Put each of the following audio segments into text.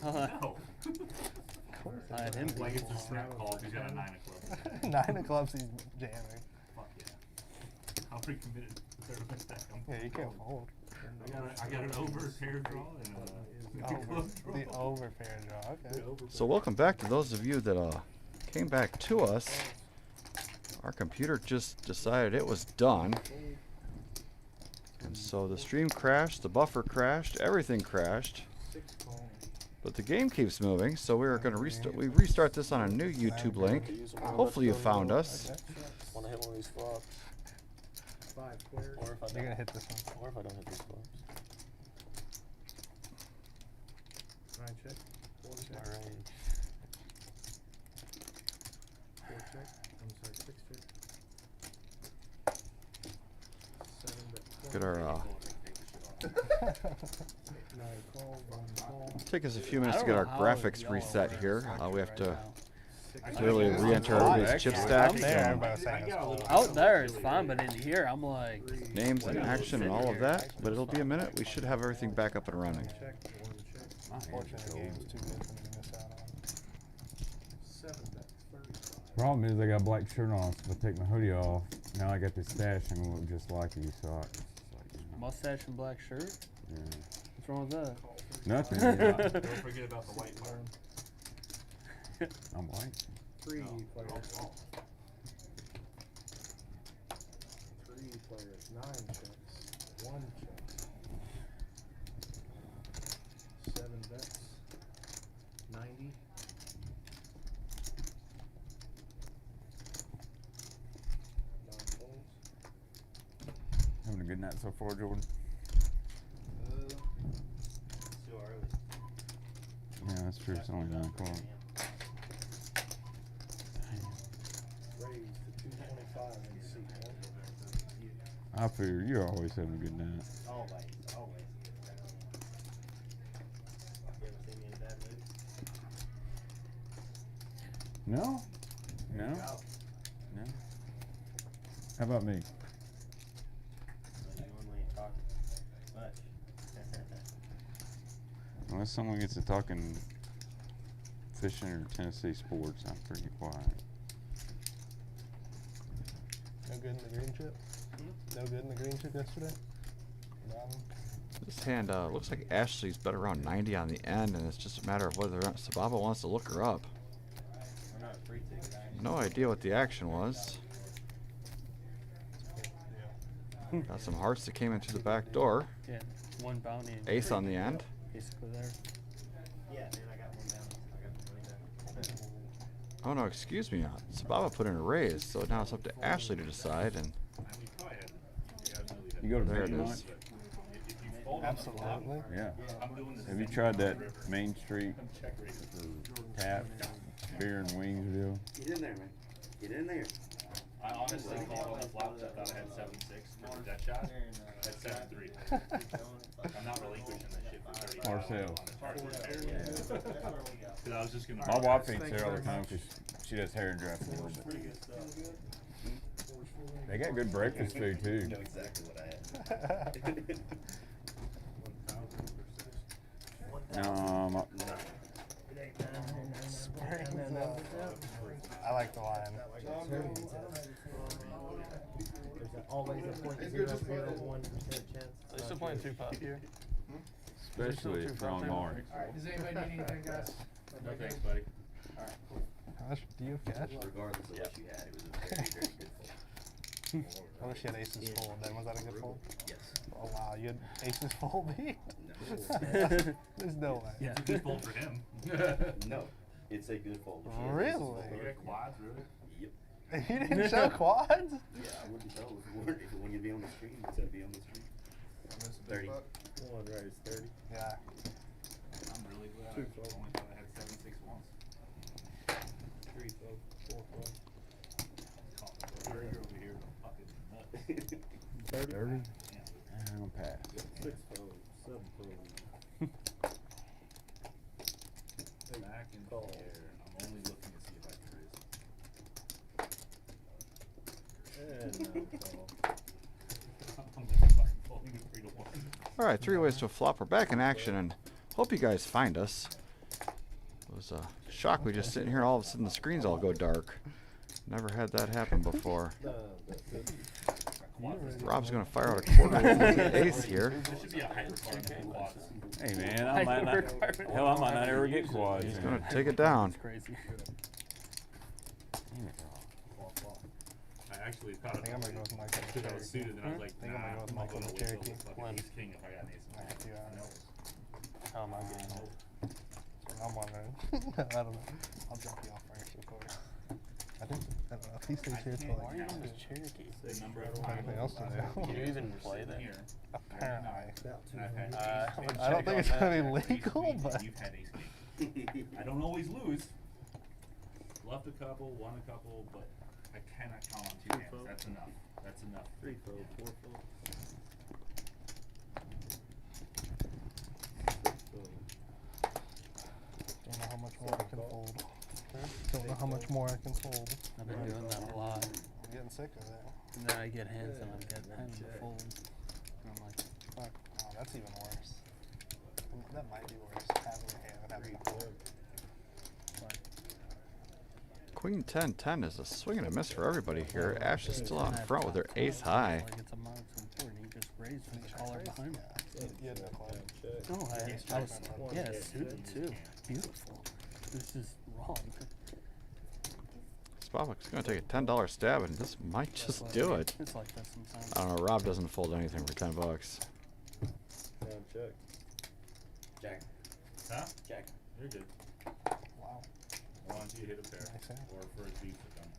No. Of course I had him. Like it's a snap call if he's got a 9 of clubs. 9 of clubs, he's jamming. Fuck yeah. How pretty committed to the third of my stack. Yeah, you can't fold. I got an over pair draw and The over pair draw, okay. So welcome back to those of you that came back to us. Our computer just decided it was done. And so the stream crashed, the buffer crashed, everything crashed. But the game keeps moving, so we're going to restart this on a new YouTube link. Hopefully you found us. Want to hit one of these flops? Or if I You're going to hit this one. Or if I don't hit these flops. Nine check. All right. 4 check. I'm sorry, 6 check. 7 bet. Get our Call, 1 call. take us a few minutes to get our graphics reset here. We have to really re-enter everybody's chip stack. Out there, everybody was saying it's cold. out there it's fine, but in here I'm like Names and action and all of that. But it'll be a minute. We should have everything back up and running. Check, 1 check. Unfortunately, the game's too good for me to miss out on. 7 bet. 35. Problem is I got a black shirt on, so if I take my hoodie off, now I got this stash and it look just like you, so it's like, you know, mustache and black shirt. yeah. What's wrong with that? Nothing. Don't forget about the white part. I'm white. 3 players. 3 players. 9 checks. 1 check. 7 bets. 90. Non-folds. Having a good night so far, Jordan. Still early. Yeah, that's true. It's only 9 o'clock. Raised to 225 in seat 1. I figure you're always having a good night. Always, always. You ever seen me in a bad mood? No? No? No? How about me? You normally ain't talking much. Unless someone gets to talking fishing or Tennessee sports, I'm pretty quiet. No good in the green chip? No good in the green chip yesterday? None. This hand looks like Ashley's bet around 90 on the end, and it's just a matter of whether or not Sababa wants to look her up. We're not free to. No idea what the action was. Got some hearts that came in through the back door. Yeah, one bounty. And Ace on the end. basically there. Yeah, man, I got one down. I got the money down. Oh no, excuse me. Sababa put in a raise, so now it's up to Ashley to decide. And You go to there it bed is. Absolutely. Yeah. Have you tried that Main Street tap beer and wings deal? Get in there, man. Get in there. I honestly called on the flops. I thought I had 7-6 for that shot. At 7-3. I'm not relinquishing that shit for 30. Marcel. Because I was just gonna. My wife eats there all the time because she does hair and dry for a little bit. They got good breakfast food too. You know exactly what I had. I like the line. There's always a 0.001% chance. Are you still playing 2-putt here? Especially if you're on Mark. Does anybody need anything, guys? No thanks, buddy. How much do you have cash? Regardless of what you had, it was a very, very good fold. I wish you had aces fold. Then was that a good fold? Yes. Oh wow, you had aces fold beat? No. There's no way. Yeah, it's a good fold for him. No. It's a good fold. Really? You got quads, really? Yep. You didn't show quads? Yeah, I wouldn't tell if it weren't. If it wouldn't be on the screen, it'd be on the screen. 30. One right is 30. Yeah. I'm really glad I only thought I had 7-6 once. 3 fold, 4 fold. Over here, fucking nuts. 30. 30? I'm gonna pass. 6 fold, 7 fold. Back in the air. I'm only looking to see if I can raise. And no call. I'm just fucking folding it 3-1. All right, 3 ways to a flop. We're back in action, and hope you guys find us. It was a shock. We just sitting here, all of a sudden the screens all go dark. Never had that happen before. No, that's good. Rob's gonna fire out a quarter with the ace here. There should be a height requirement for quads. Hey man, I might not. Hell, I might not ever get quads. He's man. gonna take it down. Crazy. Damn it. I actually thought I think I'm gonna go with Michael I was suited and I was like, I think I'm gonna go with I'm Michael gonna the wait till Cherokee. the fucking ace king if I got an ace. How am I getting old? I'm wondering. I don't know. I'll jump you off first, of course. I think, I don't know, if he stays here till Why are you like, on this Cherokee? The number of anything else to do. Do you even play that? here. Apparently. And I've had I don't think it's gonna be legal, but. You've had ace king. I don't always lose. Left a couple, won a couple, but I cannot count on 2 hands. That's enough. That's enough. 3 fold, 4 fold. 6 fold. Don't know how much more I can fold. Don't know how much more I can fold. I've been doing that a lot. I'm getting sick of it. And then I get hands and I get hands to fold. And I'm like, Fuck. Oh, that's even worse. That might be worse. Having a hand and having a fold. Queen 10-10 is a swing and a miss for everybody here. Ash is still out in front with her ace high. like it's a monster board and he just raised with the caller behind me. You had no club. No, I was, yeah, suited too. Beautiful. This is wrong. Spavlik's gonna take a $10 stab and this might just do it. It's like that sometimes. I don't know, Rob doesn't fold anything for 10 bucks. Down check. Jack. Huh? Jack. You're good. Wow. Why don't you hit a pair? Nice hand. Or for a beef to come.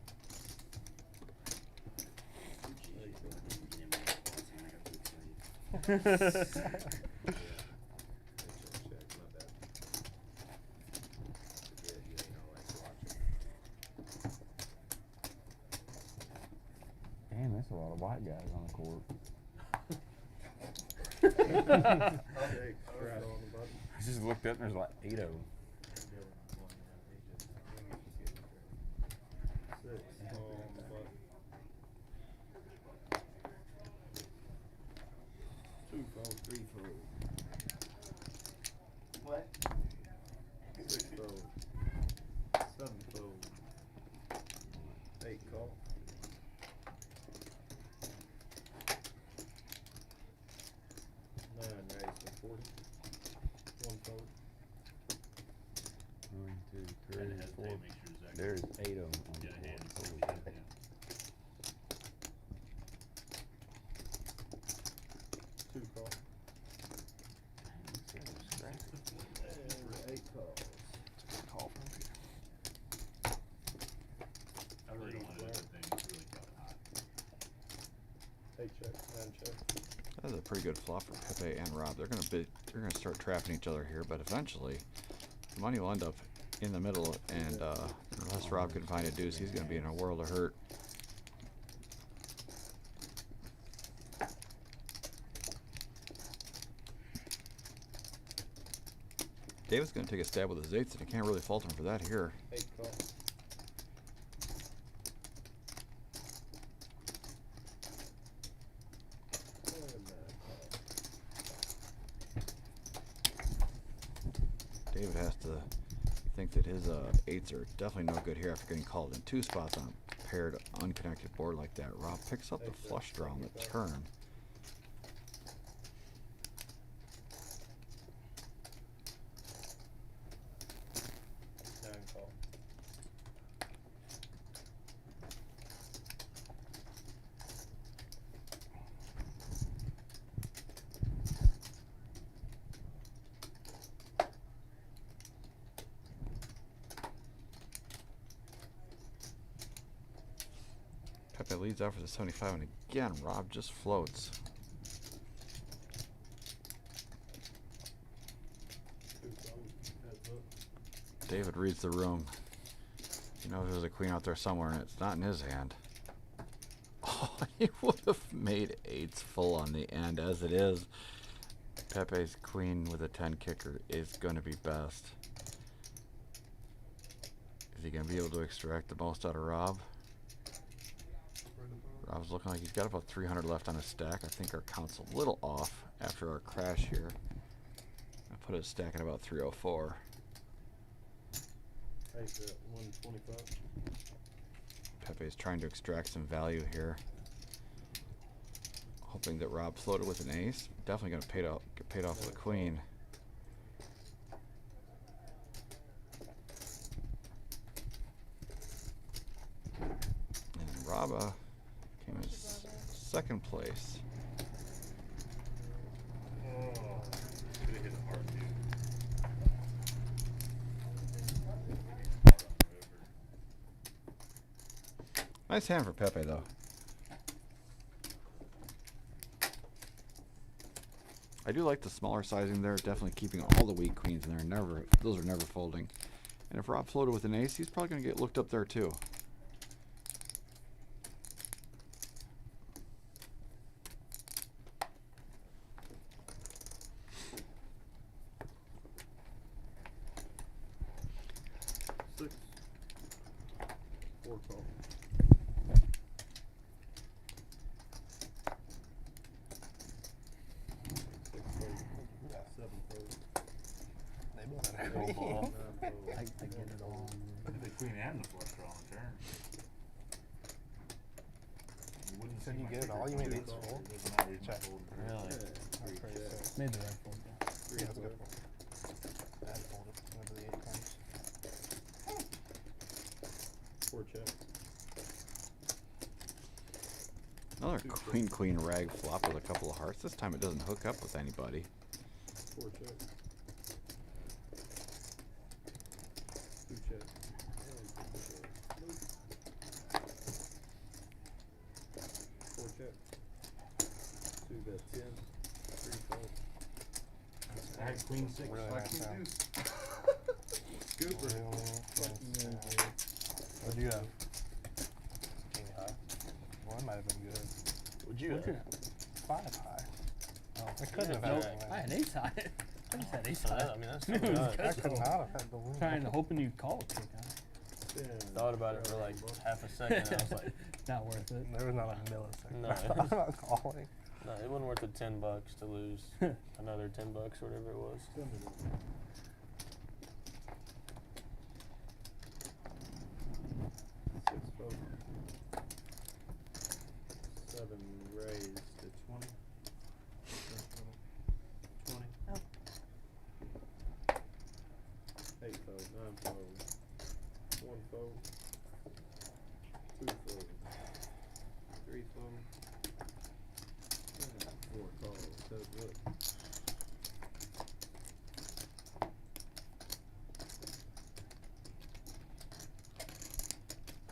Damn, that's a lot of white guys on the court. Jake, strap on the button. I just looked up and there's like 8 of them. 6 on the button. 2 fold, 3 fold. What? 6 fold. 7 fold. 8 call. 9 raise to 40. 1 fold. 1, 2, And 3, it has 4. to make sure Zach There's 8 of them on the get a hand. court. So Holy we have shit. hand. 2 call. 8 calls. Call from here. I really don't want to do the thing. It's really fucking hot. 8 check, 9 check. That's a pretty good flop for Pepe and Rob. They're gonna start trapping each other here, but eventually the money will end up in the middle, and unless Rob can find a deuce, he's gonna be in a world of hurt. David's gonna take a stab with his eights, and I can't really fault him for that here. 8 call. And 9 call. David has to think that his eights are definitely no good here after getting called in 2 spots on a paired unconnected board like that. Rob picks up the flush draw on the turn. Pepe leads out for the 75, and again, Rob just floats. David reads the room. He knows there's a queen out there somewhere, and it's not in his hand. Oh, he would have made eights full on the end. As it is, Pepe's queen with a 10 kicker is going to be best. Is he going to be able to extract the most out of Rob? Rob's looking like he's got about 300 left on his stack. I think our count's a little off after our crash here. I put his stack at about 304. 8 bet, 125. Pepe's trying to extract some value here. Hoping that Rob floated with an ace. Definitely going to get paid off with a queen. And Rob came in second place. Could've hit a hard two. Nice hand for Pepe, though. I do like the smaller sizing there. Definitely keeping all the weak queens in there. Those are never folding. And if Rob floated with an ace, he's probably going to get looked up there too. Six. 4 call. They Eight both ball, are 9 I fold. get it all. The queen and the flush draw on turn. You wouldn't Said see you my get it kicker all? You fold. made It eight doesn't fold? matter if my Check. fold. Really? That's pretty sick. Made the right fold. Yeah. Yeah, that's a good fold. Bad fold whenever the 8 comes. 4 check. Another queen rag flop with a couple of hearts. This time it doesn't hook up with anybody. 4 check. 2 check. 4 check. 2 bet 10. 3 fold. I had queen six. Really Like nice queen sound. deuce. Scooper. What'd you have? King high. Well, that might have been good. What'd you have? 5 high. Oh, I couldn't have had nope. that. I had ace high. I just had ace Yeah, high. I mean, that's It still was good. good, I could though. not have had the win. Trying to hoping you'd call it king high. Thought about it for like half a second, and I was like, Not worth it. There was not a millisecond. No, I thought about calling. no, it wasn't worth the $10 to lose another $10 or whatever it was. 6 fold. 7 raised to 20. 20. 8 fold, 9 fold. 1 fold. 2 fold. 3 fold. 4 calls. Does what?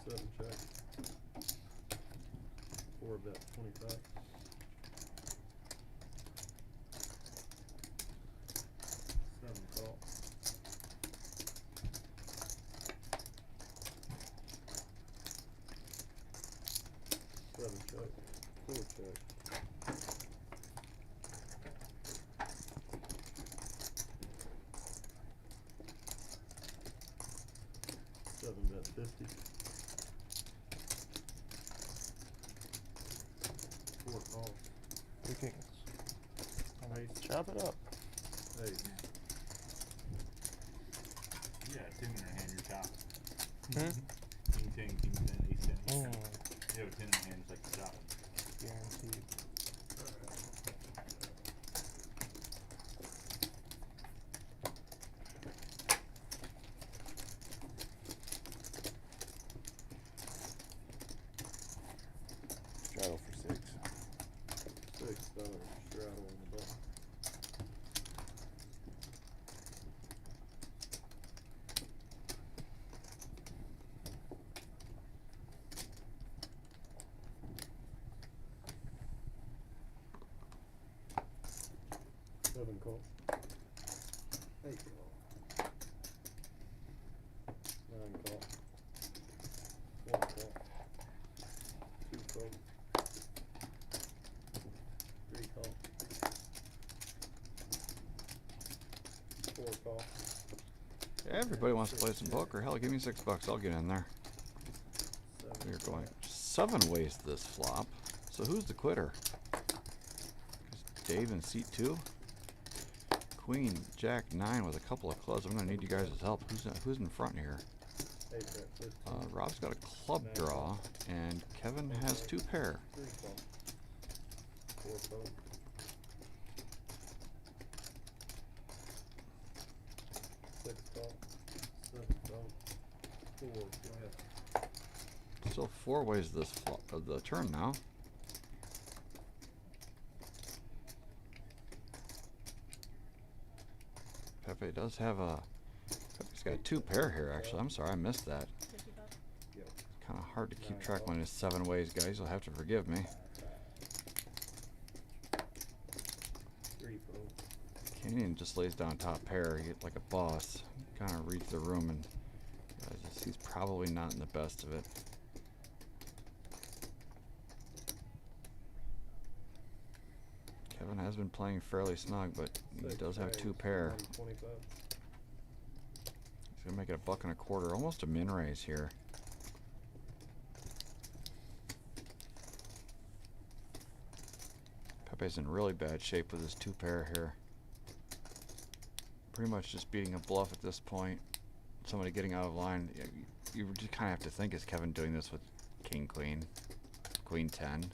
7 check. 4 bet 25. 7 call. 7 check. 4 check. 7 bet 50. 4 calls. 2 kings. Ace. Chop it up. Ace. You got a 10 in your hand, you're chopped. Hmm? King 10, king 10, ace 10, ace 10. Mm, You have a 10 in your hand, it's like you're chopping. guaranteed. Straddle for 6. $6 straddle on the button. Seven call. 8 call. 9 call. 1 call. 2 call. 3 call. 4 call. Everybody wants to play some poker. Hell, give me $6. I'll get in there. 7 We're going 7 ways this flop. So who's the quitter? Is Dave in seat 2? queen, jack, 9 with a couple of clubs. I'm gonna need you guys' help. Who's in front here? Eight bet, 15. Rob's got a club draw, and Kevin has 2 pair. 3 call. 4 fold. 6 call. 7 fold. 4 flat. Still 4 ways this of the turn now. Pepe does have a. Pepe's got 2 pair here, actually. I'm sorry, I missed that. Kind of hard to keep track when it's 7 ways, guys. You'll have to forgive me. 3 fold. Canyon just lays down top pair. He, like a boss. Kind of reads the room and realizes he's probably not in the best of it. Kevin has been playing fairly snug, but he does have 2 pair. 25. He's gonna make it a $1.25, almost a min raise here. Pepe's in really bad shape with his 2 pair here. Pretty much just beating a bluff at this point. Somebody getting out of line. You just kind of have to think, is Kevin doing this with king, queen, queen 10?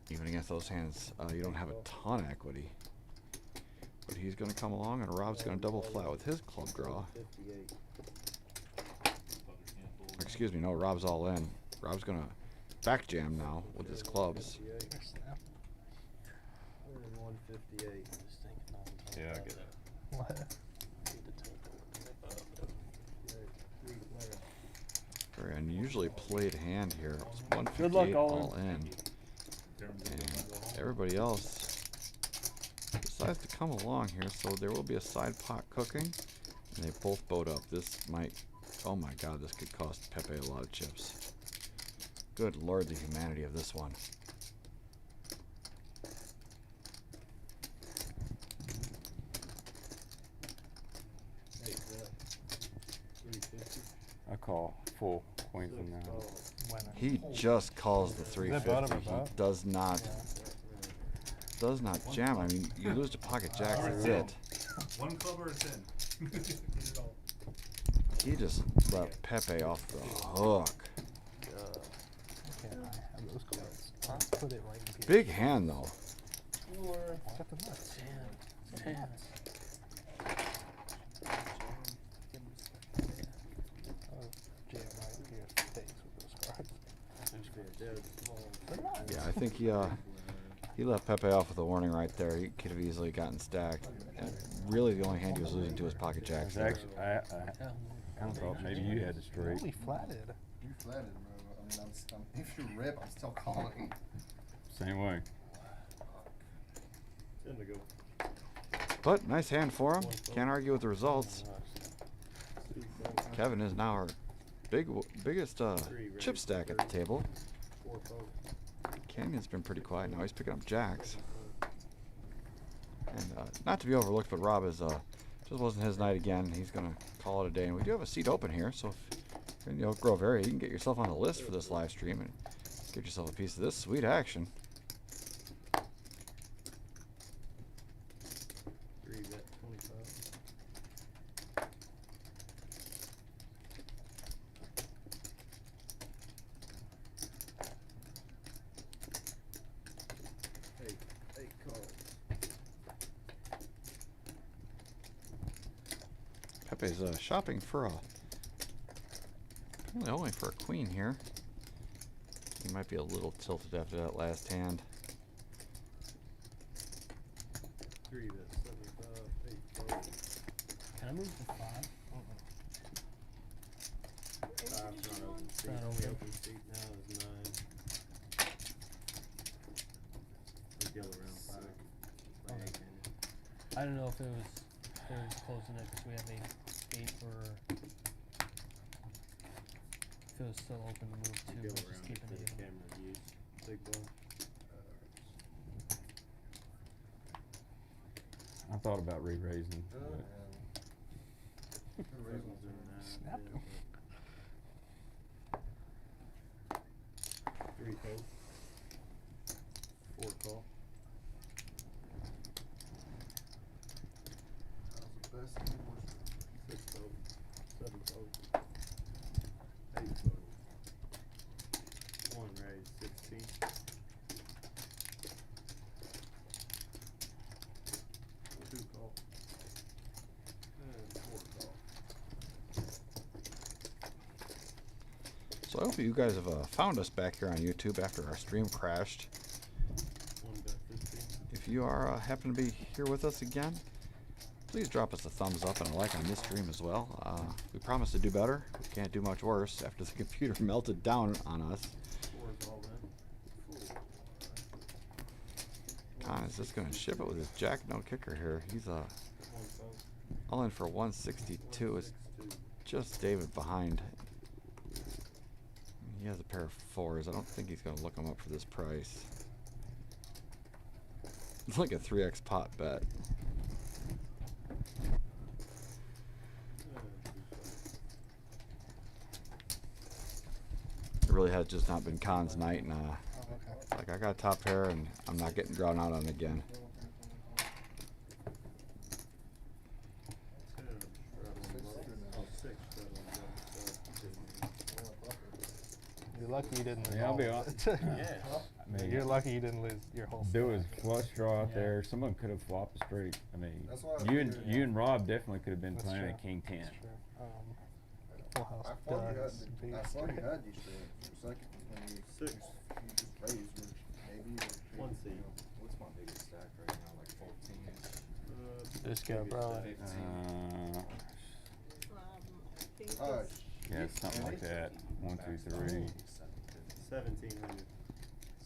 Even against those hands, you don't have a ton of equity. But he's going to come along, and Rob's going to double flat with his club draw. 58. Excuse me, no, Rob's all in. Rob's going to back jam now with his clubs. 58. 158. Yeah, I get it. What? Very unusually played hand here. It's Good luck, 158 all all in. And everybody else decides to come along here, so there will be a side pot cooking. And they both boat up. This might, oh my god, this could cost Pepe a lot of chips. Good lord, the humanity of this one. I call full queens and nine. He just calls the 350. He does not jam. I mean, you lose to pocket jacks, that's it. 1 club or a 10? He just let Pepe off the hook. Can't I have those cards? I'll put it right in here. Big hand though. Got the nuts. Oh, jam right here stays with those cards. Yeah, I think he let Pepe off with a warning right there. He could have easily gotten stacked. And really, the only hand he was losing to was pocket jacks. there. Actually, I kind of thought maybe you had the straight. Holy flatted. You flatted, bro. I mean, if you rip, I'm still calling. Same way. 10 to go. But nice hand for him. Can't argue with the results. Kevin is now our biggest chip stack at the table. 4 fold. Canyon's been pretty quiet now. He's picking up jacks. And not to be overlooked, but Rob is just wasn't his night again. He's gonna call it a day. And we do have a seat open here, so if you're in the Oak Grove area, you can get yourself on the list for this live stream and get yourself a piece of this sweet action. 3 bet, 25. Eight calls. Pepe's shopping for apparently only for a queen here. He might be a little tilted after that last hand. 3 bet, 75. 8 fold. Can I move to 5? 5's not open seat. Not The open. open seat now is 9. Let's go around 5. By 8 handed. I don't know if it was close enough because we have a 8 for. If it was still open to move to, Go we're just around keeping to it the even. camera views. Big blind. I thought about re-raising. Oh, but Rebels in that. Snap yeah, him. but 3 fold. 4 call. Six fold, seven fold, eight fold. One raise, 16. Two call. And four call. So I hope you guys have found us back here on YouTube after our stream crashed. One bet 15. If you are happen to be here with us again, please drop us a thumbs up and a like on this stream as well. We promise to do better. We can't do much worse after the computer melted down on us. Four is all in. Con is just going to ship it with his jack no kicker here. He's One fold. all in for 162. It's just David behind. He has a pair of fours. I don't think he's going to look them up for this price. It's like a 3x pot bet. It really has just not been Con's night, and like I got a top pair, and I'm not getting drawn out on again. You're lucky you didn't lose. Yeah, I'll be all. honest. Yeah. I mean, You're lucky you didn't lose your whole there was stack. flush draw out Yeah. there. Someone could have flopped a straight. I mean, That's why I you and figured, you and Rob definitely could have been That's playing true. at King 10. That's true. Full house I thought you does beat had, I thought you straight. had these straight for a second when you Six. you just raised with maybe or One seed. What's my biggest stack right now? Like 14? This guy probably. Yeah, something like that. 1, 2, 3. 1700.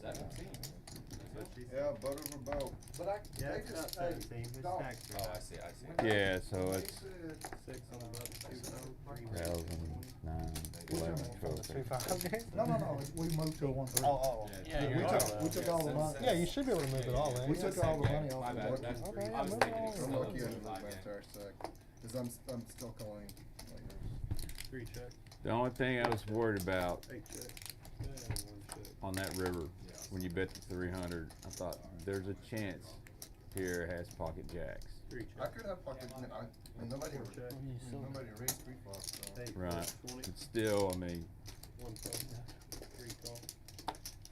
17. yeah, butt over boat. But I Yeah, they it's just not say 17. It's don't. stacked. Oh, I see, I see. Yeah, so it's 6 on the button, 2 fold, 3 raise. 9, 11, 12, 3 5 game? No, we moved to a 1-3. Oh. Yeah, We you're took, right. we took all the money. Yeah, you should be able to move it all in. We took all the money off My the bad. board. That's Okay, three. yeah, I was move thinking on. it was I'm still lucky I in didn't my lose my game. entire stack because I'm still calling. Like, 3 check. The only thing I was worried about 8 check. And 1 check. on that river, when you bet the 300, I thought there's a chance here it has pocket jacks. 3 I check. could have pocket. Nobody Check. raised 3 flops. So. 8 Right. 20. But still, I mean, 1 fold. 3 call.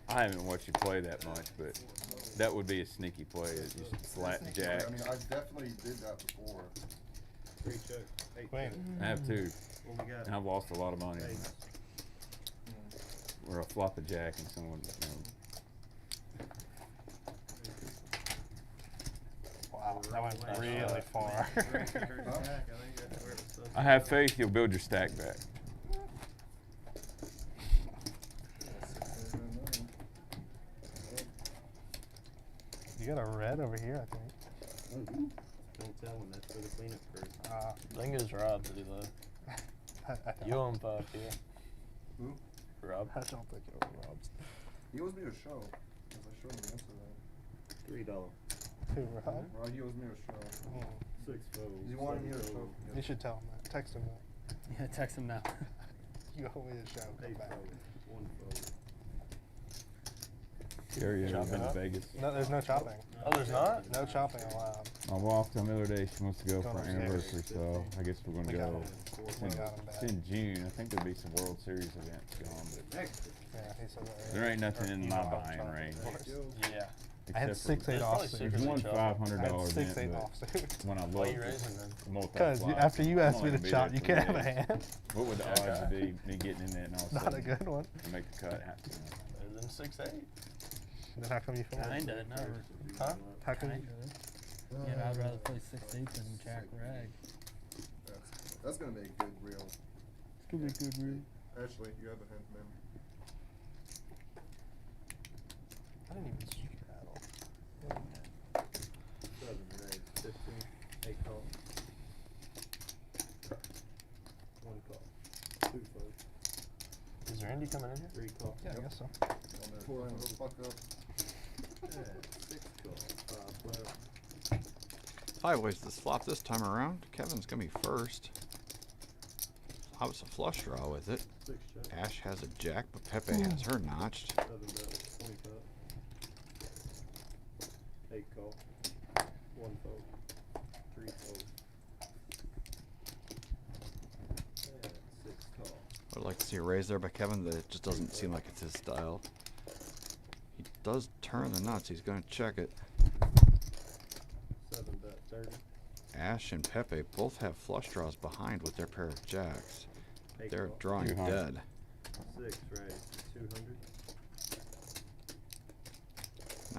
I haven't watched you play that much, but that would be a sneaky play. Is just flat jacks. I mean, I definitely did that before. 3 check. 8 Wait. check. I have two, What we got? and I've lost a lot of money on Eight. that. Where I flop a jack and someone, Wow, that went really far. I have faith you'll build your stack back. You got a red over here, I think. Don't tell him that's for the cleanup crew. I think it's Rob that he loved. You own 5 here. Who? Rob. I don't think it was Rob's. He owes me a show. Because I showed him yesterday. $3. Who, Rob? Well, he owes me a show. 6 folds. He wanted me to 7 show. folds. You should tell him that. Text him that. Yeah, text him now. You owe me a show. Come 8 back. folds. 1 fold. Gary, you ever Chopping been to up? Vegas? No, there's no chopping. Oh, there's not? No chopping allowed. My wife told me the other day she wants to go for Going our upstairs. anniversary, so I guess we're We gonna got go. him. It's We in, got him it's back. in June. I think there'll be some World Series events going, but Yeah, he said that. there ain't nothing in You my know how buying chopping range. works. Yeah. I had except for- 6-8 That's probably offsuit. There's secretly one chopping. I had $500 6-8 event, but offsuit. when I Why are looked, you raising then? Because after you asked me to chop, you can't have a hand. What would the odds be me getting in that and all of a Not a sudden good one. to make the cut? Better than 6-8. Then how come you feel? Kinda, no. Huh? How come you? Kinda. Yeah, I'd rather play 6-8 than Jack Rag. That's gonna be a good reel. It's gonna be good, really. Ashley, you have a hand, man. I didn't even straddle. 7 raise. 15. 8 call. 1 call. 2 fold. Is there Indy coming in here? 3 call. Yeah, I guess so. Fuck up. And 6 call. 5 left. 5 ways this flop this time around. Kevin's gonna be first. I was a flush draw with it. 6 check. Ash has a jack, but Pepe has her notched. 7 bet. 20 cut. 8 call. 1 fold. 3 fold. like to see a raise there by Kevin, that it just doesn't seem like it's his style. He does turn the nuts. He's going to check it. 7 bet 30. Ash and Pepe both have flush draws behind with their pair of jacks. Eight They're call. drawing 200. dead. 6 raise 200.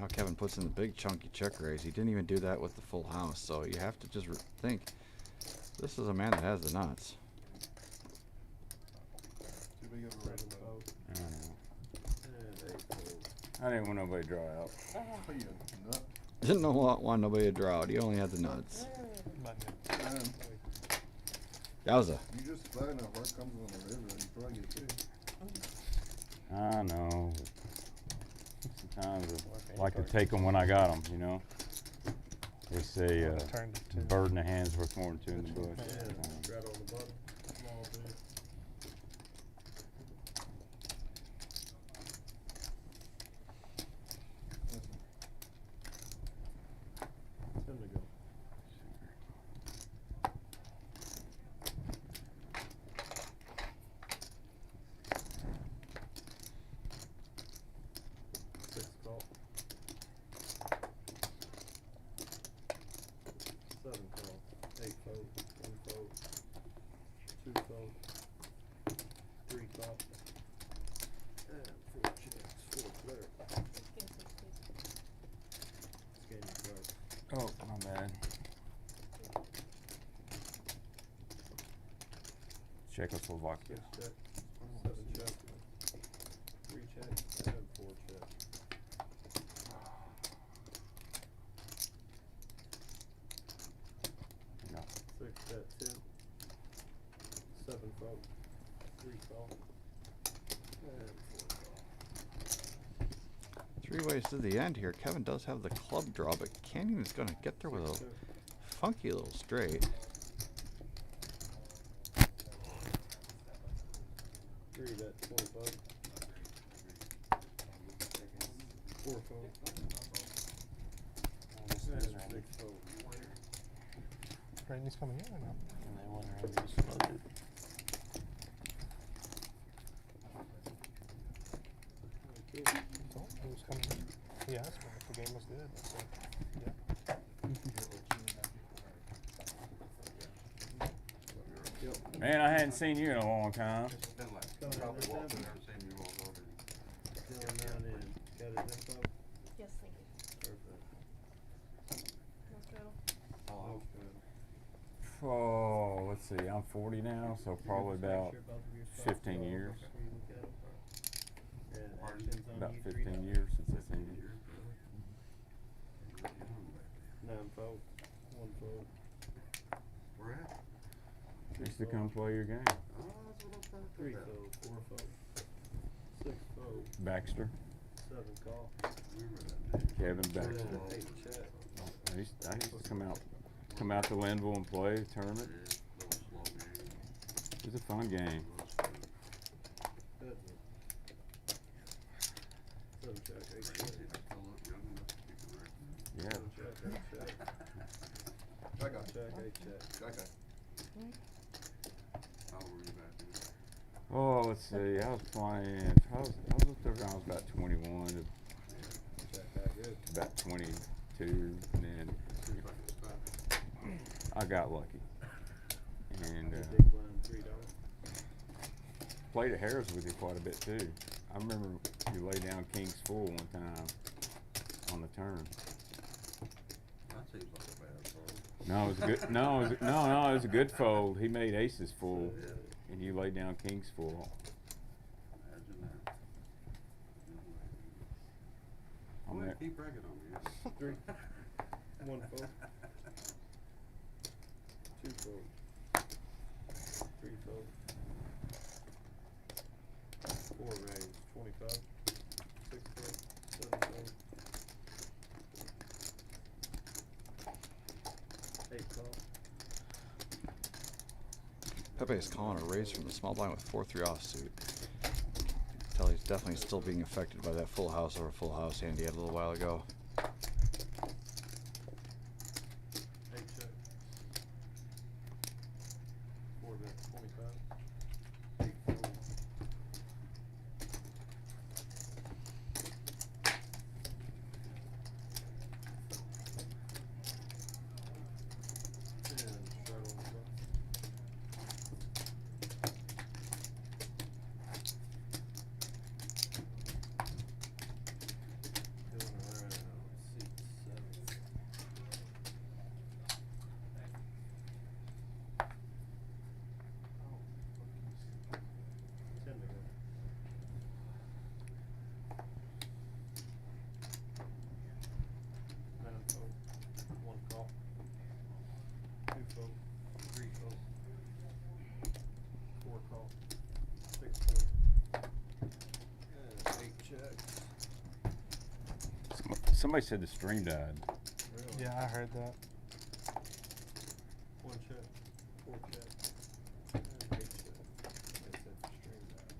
Now Kevin puts in the big chunky check raise. He didn't even do that with the full house, so you have to just think, this is a man that has the nuts. Too big of a raise. I don't know. And 8 fold. I didn't want nobody to draw out. Oh, you nut. Didn't want nobody to draw out. He only had the nuts. Man, That was a you just flat enough where it comes on the river and you probably get 2. I know. Sometimes I like to take them when I got them, you know. They say Turned it to bird in the hand's worth more than 2 in the bush. And straddle on the button. Small bit. Time to go. Six call. 7 call. 8 fold. 1 fold. 2 fold. 3 call. And 4 checks. 4 clear. Scan your cards. Oh, my bad. Czechoslovakia. 6 check. 7 check. 3 check. And 4 check. No. 6 bet 10. 7 fold. 3 call. And 4 call. 3 ways to the end here. Kevin does have the club draw, but Canyon is going to get there with a funky little straight. 3 bet 25. 4 fold. And 6 fold. Randy's coming in or not? And they wonder if he's floated. Okay. So, he was coming in. He asked me if the game was good. I said, yeah. Yep. Man, I hadn't seen you in a long time. Coming in this time. Going down in. Got his info? Yes, thank you. Perfect. No straddle. Okay. Oh, let's see. I'm 40 now, so probably about 15 years. About 15 years since I seen you. 9 fold. 1 fold. Where at? Used to come play your game. Oh, that's what I'm talking 3 about. fold. 4 fold. 6 fold. Baxter. 7 call. Kevin Baxter. 8 check. I used to come out to Linville and play the tournament. It was a fun game. That's it. 7 check. 8 check. Yeah. 7 check. 8 check. Check out. Check. 8 check. Check out. Oh, let's see. I was playing. I was about 21 to Check back good. about 22, and then I got lucky and Big blind $3. played at Harris with you quite a bit too. I remember you lay down King's full one time on the turn. That seems like a bad fold. No, it was a good. It was a good fold. He made aces full, and you laid down King's full. Imagine that. On Go ahead, that. keep bragging on me. 3. 1 fold. 2 fold. 3 fold. 4 raise. 25. 6 fold. 7 fold. 8 call. Pepe is calling a raise from the small blind with 4-3 offsuit. Tell he's definitely still being affected by that full house over full house hand he had a little while ago. 8 check. 4 bet 25. 8 fold. Somebody said the stream died. Really? Yeah, I heard that. One check. 4 check. And 8 check. They said the stream died.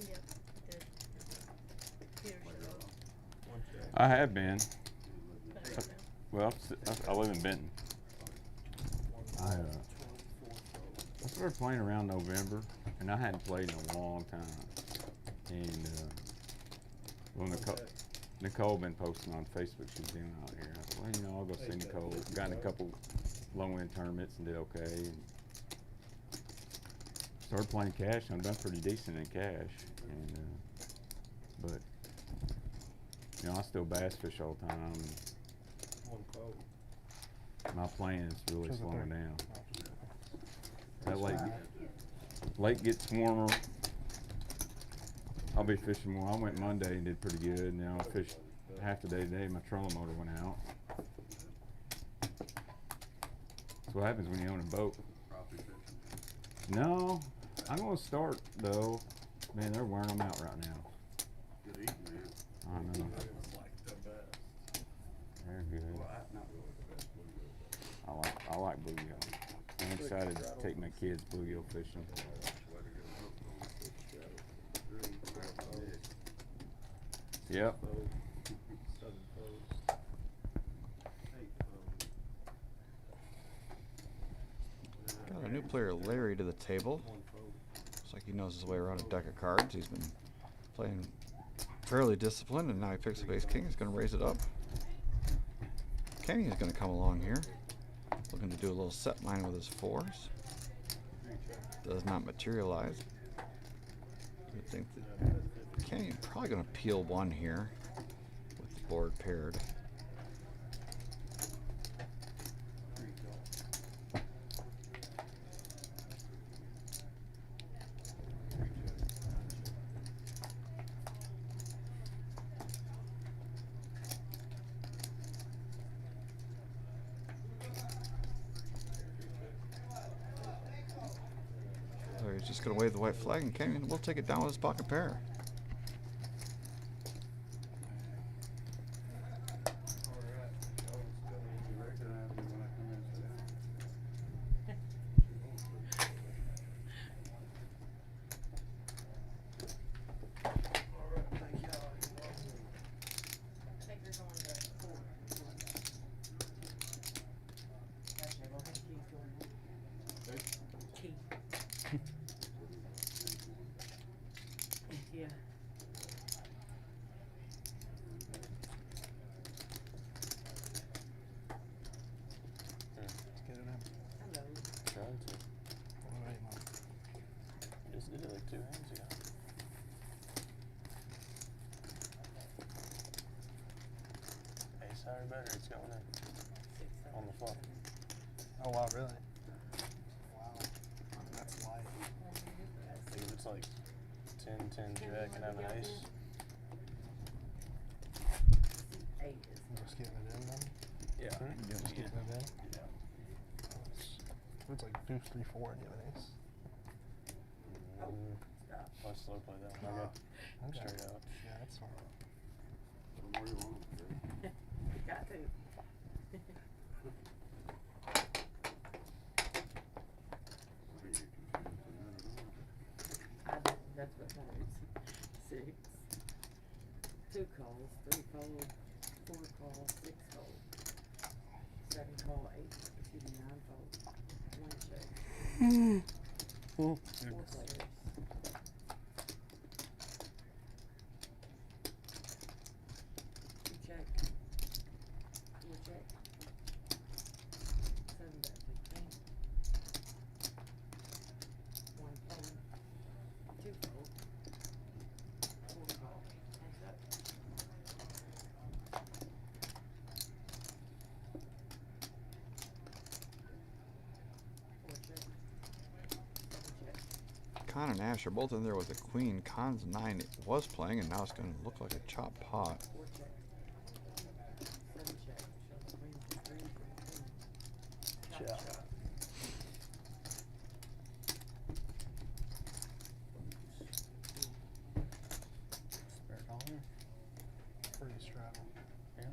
Yep, it did. Peter showed up. 1 check. I have been. But I don't know. Well, I live in Benton. One I, fold, uh, 24 fold. I started playing around November, and I hadn't played in a long time. And well, Nicole been posting on Facebook she's doing out here. I said, well, you know, I'll go see Nicole. Got in a couple low-end tournaments and did okay. And started playing cash. And I've done pretty decent in cash. And but you know, I still bass fish all the time. And 1 fold. my playing is really Choose a slowing third. down. That lake gets warmer. I'll be fishing more. I went Monday and did pretty good. Now I fished half the day today. My trolling motor went out. That's what happens when you own a boat. No, I'm gonna start though. Man, they're wearing them out right now. Good eating, man. I know. It's like the best. They're good. Well, not really the best bluegill. I like bluegill. I'm excited to take my kids bluegill fishing. Yep. Fold. 7 folds. 8 folds. Got a new player, Larry, to the table. 1 fold. Looks like he knows his way around a deck of cards. He's been playing fairly disciplined, and now he picks up ace king. He's going to raise it up. Kenny is going to come along here, looking to do a little set line with his 4s. Does not materialize. You think that Kenny probably going to peel 1 here with the board paired. So he's just going to wave the white flag, and Kenny will take it down with his pocket pair. Take yours on the 4. Key. Yeah. Let's get it in. Hello. Trying to. Alright, Mom. Just did it like 2 hands ago. Ace high or better, it's going in. 6, On the flop. Oh wow, really? Wow. That's light. Like if it's like 10, 10, jack, and have an ace. 8 is Just getting it in then? Yeah. Just getting it in? It's like deuce, 3, 4, and you have an ace. stop. Let's slow play that one. I got Okay. straight out. Yeah, that's smart. What do you want? Got to. That's what matters. 6. 2 calls, 3 calls, 4 calls, 6 calls, 7 call, 8, excuse me, 9 calls, 1 check, 4 players. Two check, 4 check, 7 bet 15, 1 fold, 2 fold, 4 call, hands up. Con and Ash are both in there with the queen. Con's 9 was playing, and now it's going to look like a chop pot. 4 check. 7 check. Show the queen, 3, 3. Chop. Spare dollar. Free straddle. Yeah.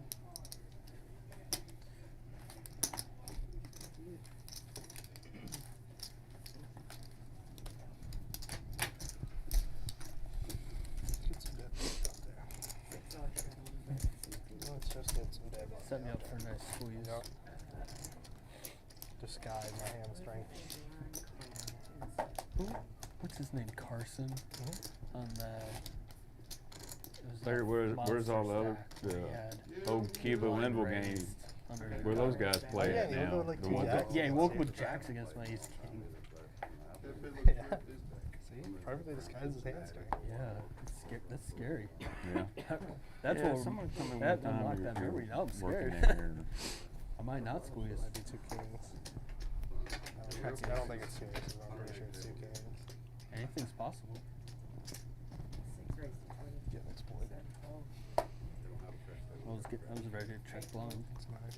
Set me up for a nice squeeze. Yep. Just guide my hand strength. Who? What's his name? Carson? On Larry, where's all the other old Cuba Linville games? Where those guys play yeah, at he now? woke up like The two ones jacks. that- Yeah, he woke with jacks against my ace king. Yeah. See? Perfectly disguised his hand strength. Yeah, that's scary. Yeah. That's Yeah, what someone told me one that time unlocked you're- that memory. Now I'm you're scared. working there. I might not squeeze. Might be two kings. I don't think it's two aces. I'm pretty sure it's two kings. Anything's possible. Get exploited. I was ready to check blind. It's nice.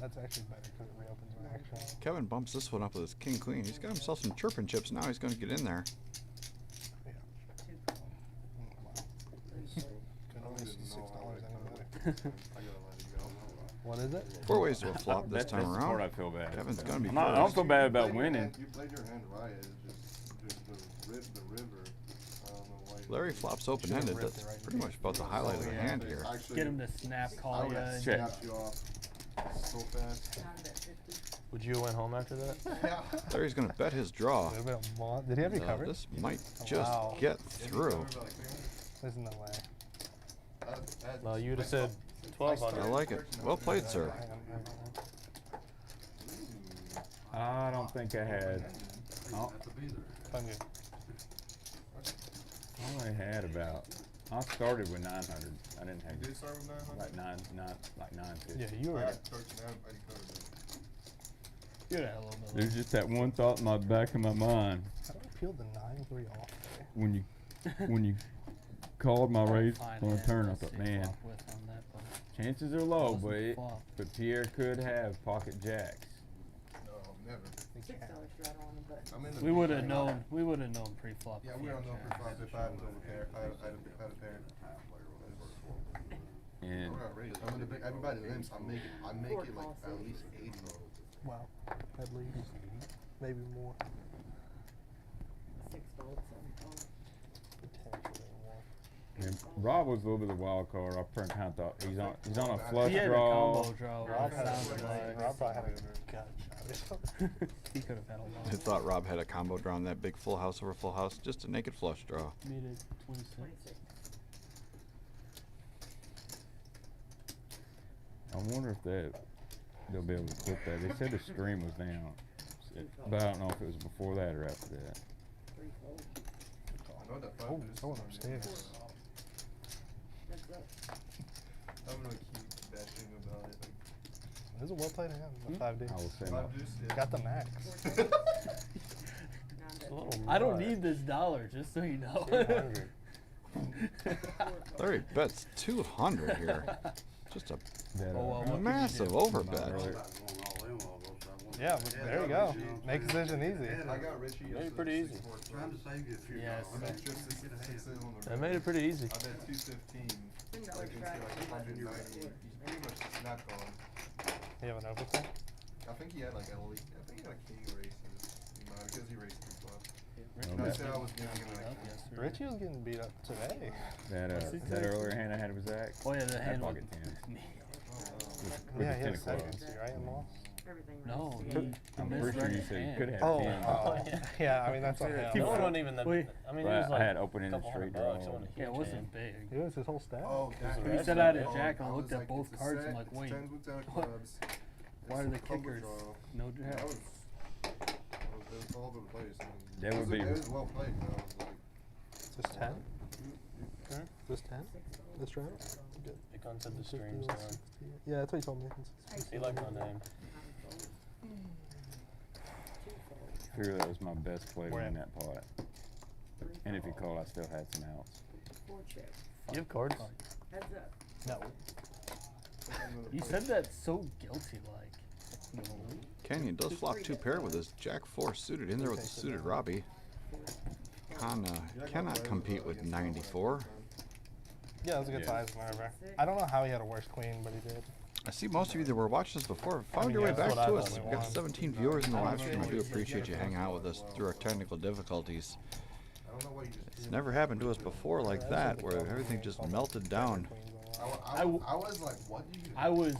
That's actually better because it reopens my action. Kevin bumps this one up with his king queen. He's got himself some chirping chips. Now he's going to get in there. Yeah. Could only $6 anyway. What is it? 4 ways to a flop this That's time the part I around. feel bad. Kevin's going to be I don't first. feel bad about winning. You played your hand right. It's just the river. I don't know why. Larry flops open-ended. ripped That's it right pretty much about the highlight of the Yeah. hand here. Actually, Get him to snap I call would ya. have Check. snapped you off so fast. Would you have went home after that? Larry's going to bet his draw. Did he have you covered? This might just Wow. get through. There's no way. No, you'd have said 1200. I like it. Well played, sir. I don't think I had. Oh, I'm good. I only had about. I started with 900. I didn't have You did start with 900? like 950. Yeah, you I were. had 13. I covered it. You would have a little bit. There's just that one thought in my back of my mind How do I peel the 9-3 off? when you called my raise Fine on the hand, turn. I let's thought, see, man, flop with on that, but chances are low, doesn't flop. but Pierre could have pocket jacks. No, never. You can't. I'm in the we would have known. We would have known pre-flop. Yeah, if we he don't had know jacks. pre-flop if I had a pair. I had a pair. And I'm not raised. I'm in the big. Everybody limps. I make it like at least 80. Wow. At least. Maybe more. Potentially more. And Rob was a little bit of a wild card. I kind of thought he's on a flush He had a draw. combo draw. Rob It had sounded a like Rob probably had a gut shot. he could have had a I lot. thought Rob had a combo draw on that big full house over full house. Just a naked flush draw. Made it 26. I wonder if they'll be able to clip that. They said the stream was down, but I don't know if it was before that or after that. I know that Oh, someone upstairs. I'm gonna keep bashing about it. This is a well played hand. The 5D. I will say Like, no. Got the max. I don't need this dollar, just so you know. 200. Larry bets 200 here. Just a That, Oh, well, what can you massive do? overbet. Yeah, but there you go. Make decision easy. I got Richie. Made it pretty easy. Trying to save you a few Yes. dollars. I bet just six in on the That made it pretty easy. I bet 215. Like into like 190. He's pretty much snapped on. You have an overplay? I think he had like a lead. I think he had a king races. You know, because he raced 3 flop. Okay. And I said I was giving him like. Richie was getting beat up today. that earlier hand I had was Zach. Oh yeah, the Had hand was pocket 10. Yeah, With he the had 10 a of clubs. second, right? And lost. No, I'm pretty sure you said you could have Oh, 10. yeah, I mean, that's on him. No, it wasn't even that. Wait. I mean, But it was like I had open ended couple straight $100. draw. It wasn't a Yeah, it huge wasn't hand. big. It was his whole stack. Oh, the He rest said of I had it. a jack and I was looked at like, both it's a cards. set, I'm like, it's wait, 10s with 10 of clubs. why are It's the a combo kickers draw. no That jack? was all over the place. And That it would was- be- It was well played. Though. I was like, Just 10? Just 10? This round? Good. It comes to the 50, streams 160. now. Yeah, that's what he told me. He liked my name. I figured that was my best play Where in at? that pot. And if he called, I still had some outs. You have cards? No. You said that so guilty like. No. Kenyon does flop 2 pair with his jack 4 suited in there with the suited Robbie. Cannot compete with 94. Yeah, it was a good Yeah. size whenever. I don't know how he had a worse queen, but he did. I see most of you that were watching this before found mean, your way yeah, back that's what to I us. thought we We've got won. 17 viewers in the live stream. I do appreciate you hanging out with us through our technical difficulties. I don't know what you just. It's never happened to us before like that, where everything just melted down. Queens on I was like, what do you? I wish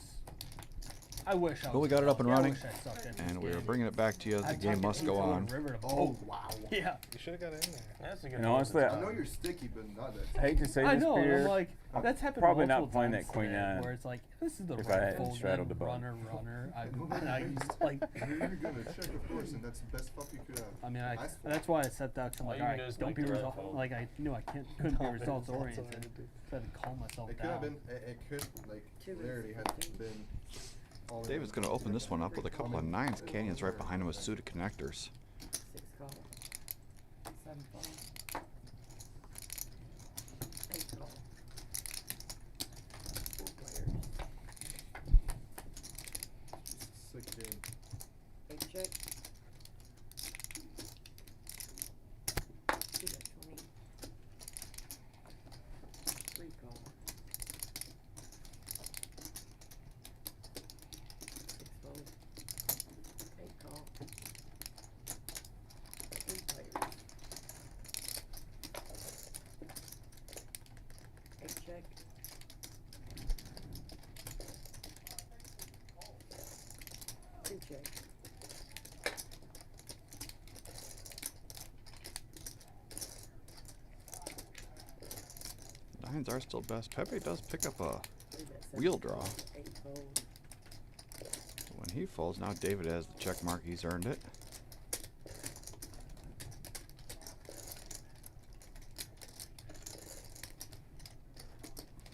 I was. But we got it up and yeah, I running, wish I sucked at this and we are game. bringing it back to you. The I'd game take must it go to a on. river to Oh boat. wow. Yeah. You should have got it in there. That's a good And honestly, I know you're sticky, but not that. I hate to say I this, know, and Pierre. I'm like, that's happened probably multiple not playing times that queen today, nine where it's like, this is the if I right hadn't fold, straddled then the button. runner. I used to, like, You're gonna check, of course, and that's the best flop you could have. I mean, Asked for. that's why I set that. 'Cause I'm All like, you all can do right, is don't make be the right result. fold. Like I knew I couldn't be Don't be results results oriented. oriented. So I had to calm myself It could down. have been. It could like literally had been. All in David's one. going to open this one up with a couple of nines. Canyon's right behind him with suited connectors. 6 call. 7 call. 8 call. 4 players. Sick game. 8 check. 2 bet 20. 3 call. 6 fold. 8 call. 3 players. 8 check. 2 check. Nines are still best. Pepe does pick up a 3 bet 7 wheel draw. 8 fold. When he folds, now David has the check mark. He's earned it.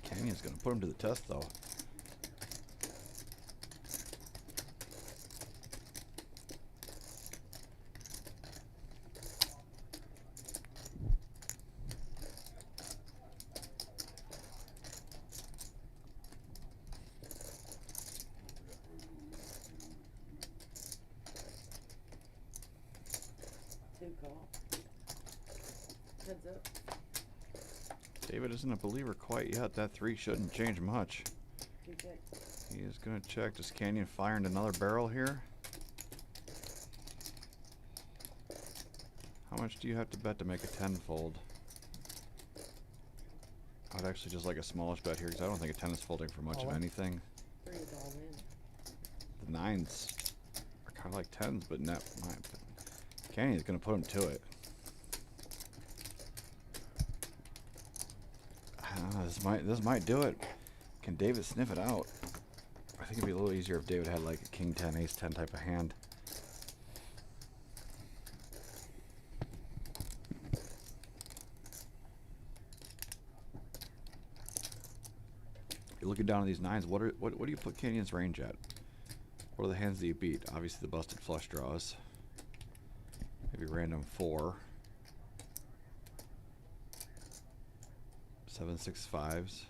Canyon's going to put him to the test, though. Two call. Heads up. David isn't a believer quite yet. That 3 shouldn't change much. 2 check. He is going to check. Does Canyon fire into another barrel here? How much do you have to bet to make a 10 fold? I'd actually just like a smallish bet here because I don't think a 10 is folding for much of anything. 3 is all in. The 9s are kind of like 10s, but net. Canyon's going to put him to it. This might do it. Can David sniff it out? I think it'd be a little easier if David had like a king 10, ace 10 type of hand. You're looking down at these 9s. What do you put Canyon's range at? What are the hands that you beat? Obviously the busted flush draws. Maybe random 4. 7, 6, 5s.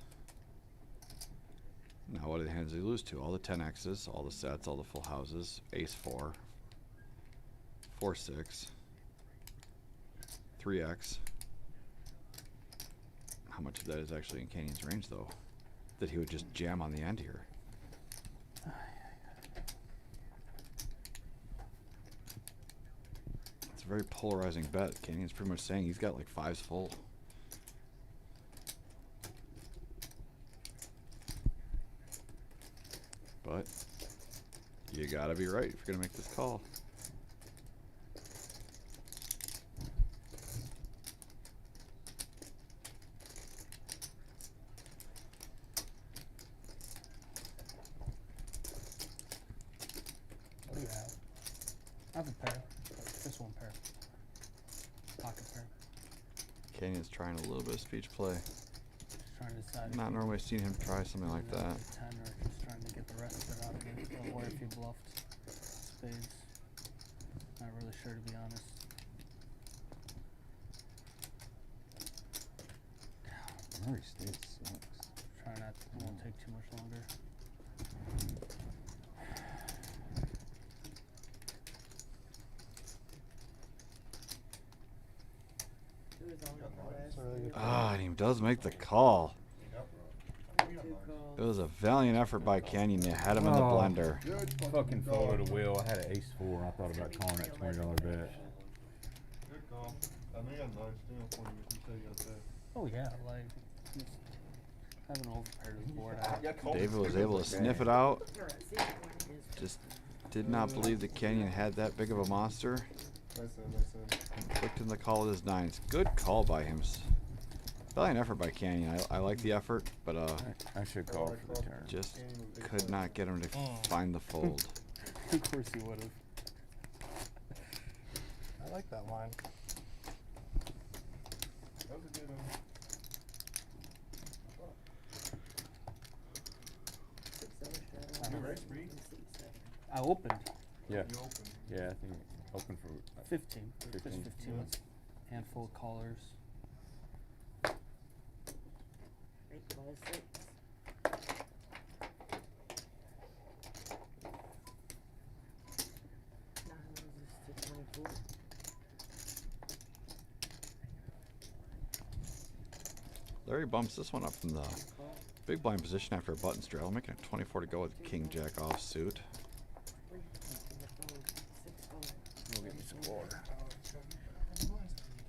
Now what are the hands they lose to? All the 10x's, all the sets, all the full houses. Ace 4. 4, 6. 3x. How much of that is actually in Canyon's range though? That he would just jam on the end here. It's a very polarizing bet. Canyon's pretty much saying he's got like 5s full. But you gotta be right if you're gonna make this call. What do you have? I have a pair. Just one pair. Pocket pair. Canyon's trying a little bit of speech play. Just trying to decide. Not normally seen him try something like that. 10 or just trying to get the rest of it out against it, or if you bluffed spades. Not really sure, to be honest. Murray State sucks. Try not. It won't take too much longer. Who is on the last? really good Ah, and he does make the call. 2 calls. It was a valiant effort by Canyon. You had him in the Oh. blender. Good Fucking call. folded a wheel. I had an ace 4 and I thought about calling that $20 bet. Good call. I mean, I got a nice deal for you if you say you got that. Oh yeah, like Having overpaired his board out. David was able to sniff it out. Alright, see if one is Just did not believe the Kenyan had that big of a monster. Nice in. Clicked in the call with his nines. Good call by him. Valiant effort by Canyon. I like the effort, but I should call for the turn. just could not get him to find the fold. Of course he would have. I like that line. That was a good one. I opened Yeah. You opened. Yeah, I think open for 15. 15. 15 was handful of callers. 8 call 6. 9 roses to 24. Larry bumps this one up from the big blind position after a button straddle, making it 24 to go with King Jack offsuit. 3 in the fold. 6 fold. Go get me some water.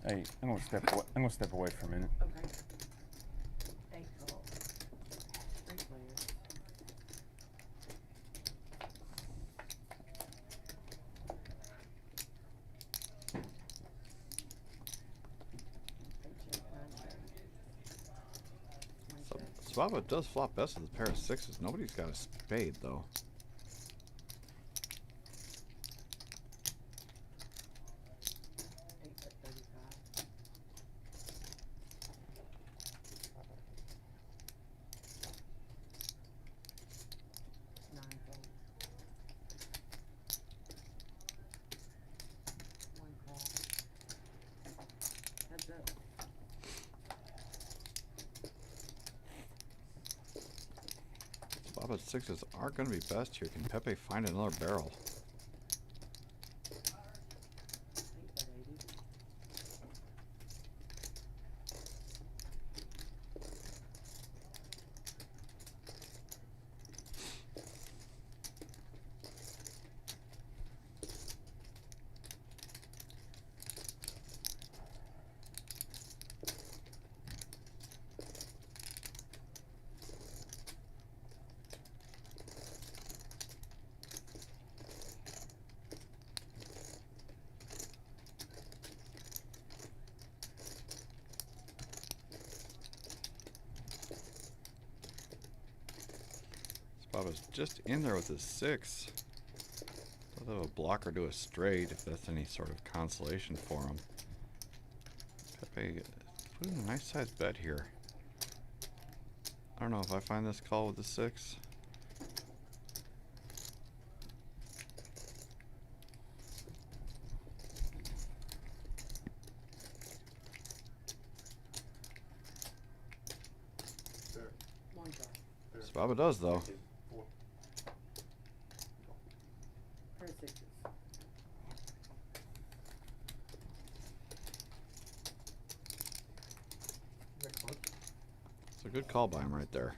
Hey, I'm gonna step away. I'm gonna step away for a minute. Okay. 8 call. 3 players. Swaba does flop best with a pair of sixes. Nobody's got a spade though. Swaba's sixes are going to be best here. Can Pepe find another barrel? Baba's just in there with his six. Does have a blocker to a straight if that's any sort of consolation for him. Pepe put in a nice sized bet here. I don't know if I find this call with the six. Baba does though. It's a good call by him right there.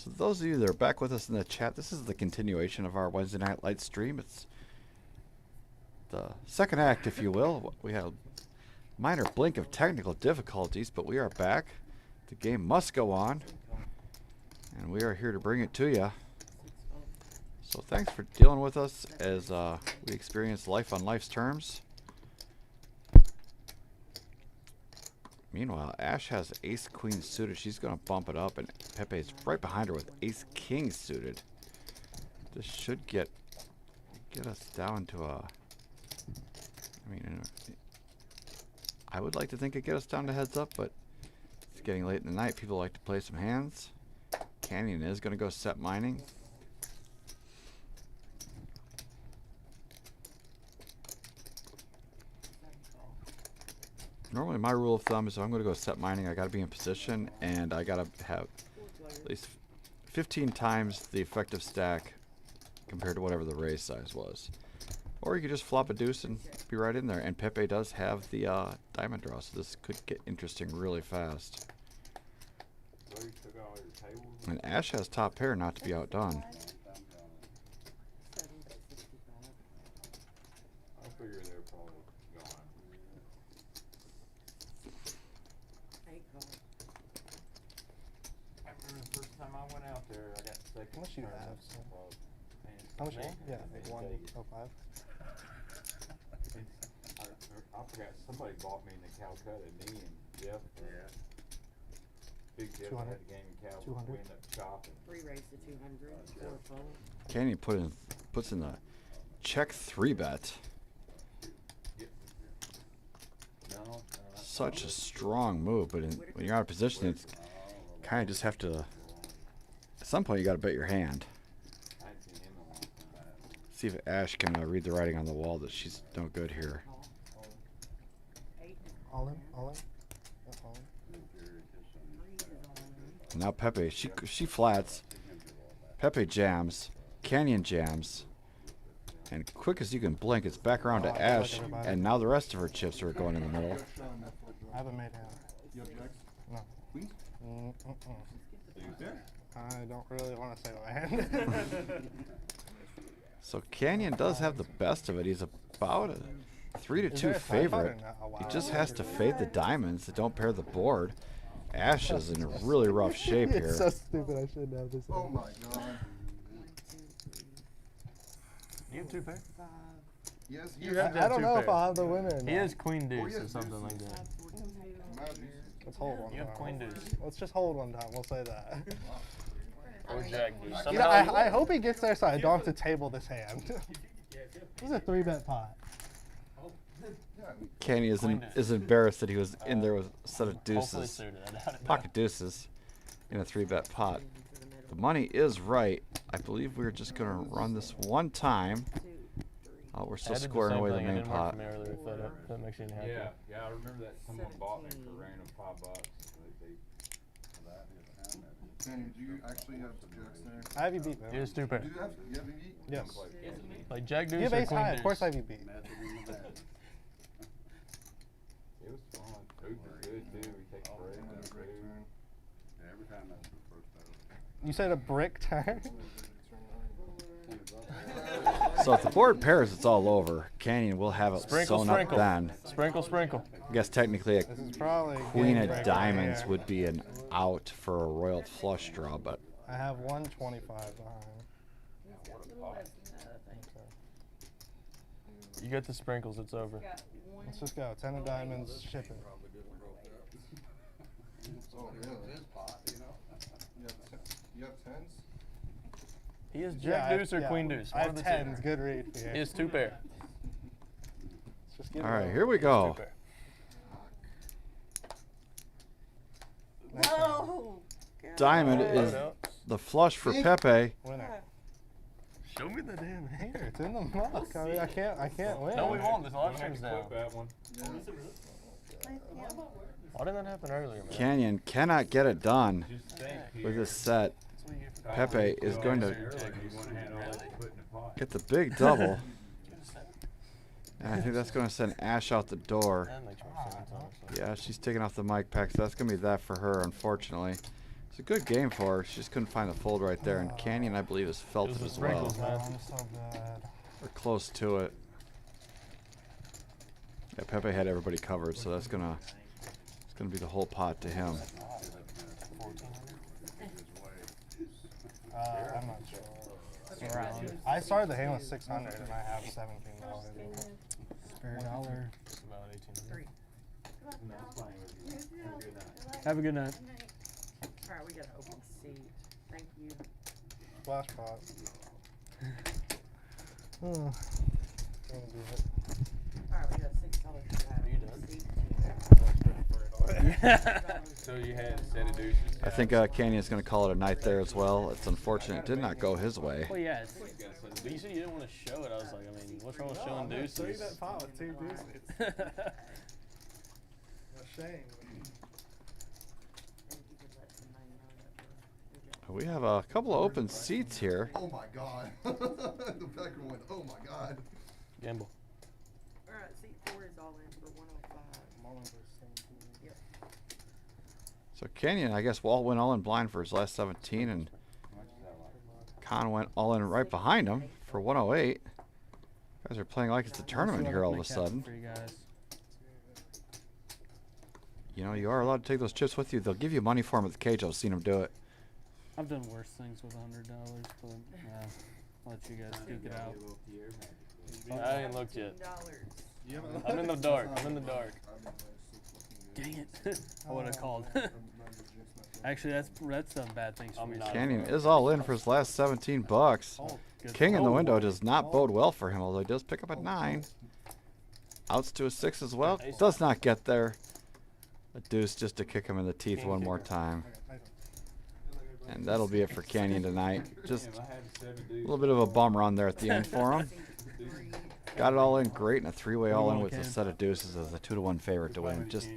So those of you that are back with us in the chat, this is the continuation of our Wednesday Night Light stream. It's the second act, if you will. We had a minor blink of technical difficulties, but we are back. The game must go on, and we are here to bring it to you. So thanks for dealing with us as we experience life on life's terms. Meanwhile, Ash has ace-queen suited. She's going to bump it up, and Pepe's right behind her with ace-king suited. This should get us down to a... I mean, I would like to think it'd get us down to heads up, but it's getting late in the night. People like to play some hands. Canyon is going to go set mining. Normally my rule of thumb is if I'm going to go set mining, I got to be in position, and I got to have at least 15 times the effective stack compared to whatever the raise size was. Or you could just flop a deuce and be right in there. And Pepe does have the diamond draw, so this could get interesting really fast. And Ash has top pair, not to be outdone. I figure they're probably gone. I remember the first time I went out there, I got second. How much you turn have, up so? above. How much? Man, Yeah, they like take it. 105. I forgot somebody bought me in the Calcutta, me and Jeff. Big Jeff 200. had the game in Calcutta. 200. We ended up chopping. 3 raised to 200, 4 fold. Canyon puts in the check 3-bet. No, Such a strong move, but when you're out of position, it's kind of just have to. At some point, you got to bet your hand. I hadn't seen him in a long time. See if Ash can read the writing on the wall that she's no good here. All in? All in? Yeah, all in. Now Pepe, she flats. Pepe jams. Canyon jams. And quick as you can blink, it's back around to Ash. And now the rest of her chips are going in the middle. I haven't made hand. You have jacks? No. Queens? I don't really want to say my hand. So Canyon does have the best of it. He's about a 3-2 Is there a side pot or favorite. not? Oh, He wow. just has to fade the diamonds that don't pair the board. Ash is in really rough shape here. It's so stupid. I shouldn't have this. Oh my god. You have 2 pair? Yes, You yes. have to I don't two know if pair. I'll have the winner or He not. has queen deuce yes, or something deuce. like that. Let's hold one You have time. queen deuce. Let's just hold one time. We'll say that. Or jack deuce. You know, Somehow I hope he gets there so I don't have to table this hand. This is a 3-bet pot. Canyon is embarrassed that he was in there with a set of hopefully deuces. suited. I doubt it. Pocket deuces in a 3-bet pot. The money is right. I believe we're just going to run this one time. We're I still did the squaring same away the thing. It main didn't work pot. for me earlier, if that makes you any happier. Yeah, yeah, I remember that someone bought me for random $5. Danny, do you actually have the jacks there? I have you beat, man. He has 2 pair. Do you have you beat? Yes. Like jack You deuce have or ace queen high. deuce. Of course I have you beat. It was fun. Food was good too. We take a break. and food. Every time that's the first battle. You said a brick turn? So if the board pairs, it's all over. Canyon will have it Sprinkle, sewn up sprinkle. then. Sprinkle, sprinkle. I guess technically a This is probably a queen game of breaker diamonds here. would be an out for a royal flush draw, but I have 125 behind. You get the sprinkles, it's over. Let's just go. 10 of diamonds, ship it. Oh, really? You have tens? He has jack deuce or queen deuce. I One have of the tens. two. Good read for you. He has 2 pair. Let's just get all it right, over. here we Two go. pair. No! Diamond Load is up. the flush for Pepe. Winner. Show me the damn hand. Here, it's in the muck. I mean, I can't win. No, we won't. This live Don't have stream's to down. clip that one. Why didn't that happen earlier, man? Canyon cannot get it done Just think with here. this set. Top Pepe three is clubs going to early, you wanna have all that put in the pot. get the big double. And I think that's going to send Ash out the door. That makes more sense, honestly. Yeah, she's taking off the mic pack, so that's going to be that for her, unfortunately. It's a good game for her. She just couldn't find the fold right there, and Canyon, I believe, has felt It it was as the well. sprinkles, man. I'm so bad. Or close to it. Yeah, Pepe had everybody covered, so it's gonna be the whole pot to him. 1400. I'm not sure. Around. I started the hand with 600 and I have $17. Spare dollar. It's about 1800. Have a good night. Alright, we got an open seat. Thank you. Splash pot. Oh. Can't do it. Alright, we got $6 Are you done? seat. So you had a set of deuces. I think Canyon's going to call it a night there as well. It's unfortunate it did not go his way. Well, yeah. But you said you didn't want to show it. I was like, I mean, what's wrong with showing deuces? 3-bet pot with 2 deuces. A shame. We have a couple of open seats here. Oh my god. The backer went, oh my god. Gamble. Alright, seat 4 is all in for 105. Yep. So Canyon, I guess, went all in blind for his last 17, and Con went all in right behind him for 108. Guys are playing like it's a tournament here all of a sudden. For you guys. You know, you are allowed to take those chips with you. They'll give you money for them at the cage. I've seen them do it. I've done worse things with $100, but yeah, I'll let you guys duke it out. I ain't looked yet. $15. I'm in the dark. I'm in the dark. Dang it! I would have called. Actually, that's some bad things for I'm me. not. Canyon is all in for his last 17 bucks. Oh, good. King in the Oh, window does not bode well for him, although he does pick up a 9. Outs to a 6 as well. Does not get there. A deuce just to kick him in the teeth one more time. And that'll be it for Canyon tonight. Just a little bit of a bum run there at the end for him. Got it all in great, and a 3-way all in with a set of deuces as a 2-to-1 favorite to win. Just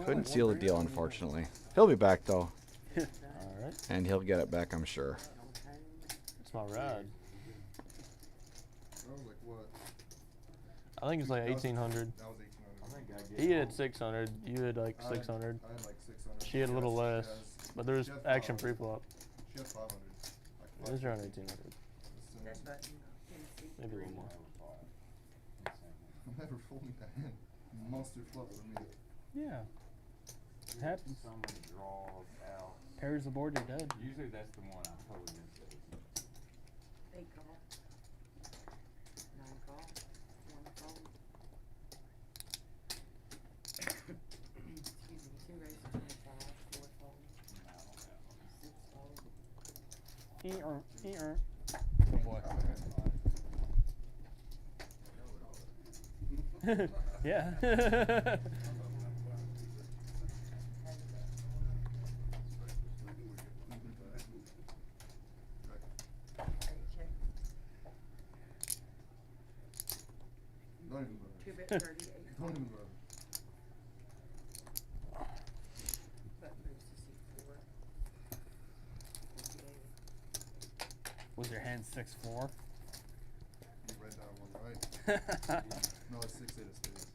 couldn't seal the deal, unfortunately. He'll be back though, All right. and he'll get it back, I'm sure. It's my ride. That was like what? I think it's like 1800. That was 1800. He had 600. You had like 600. I had like 600. She had a little less, but there was she has action 500. pre-flop. She has 500. It was around 1800. That button in seat Maybe a 3. little more. I'm never folding that in. Monster flop for me. Yeah. It happens. So many draws out. Pairs the board, you're dead. Usually that's the one I'm totally missing. 8 call. 9 call. 1 fold. Excuse me, 2 raises 25. 4 fold. 6 fold. Good boy. Yeah. Check. Don't even bother. 2-bet 30. 8 Don't even bother. Button moves to seat 4. Was your hand 6-4? You read that one right. No, it's 6-8 of spades.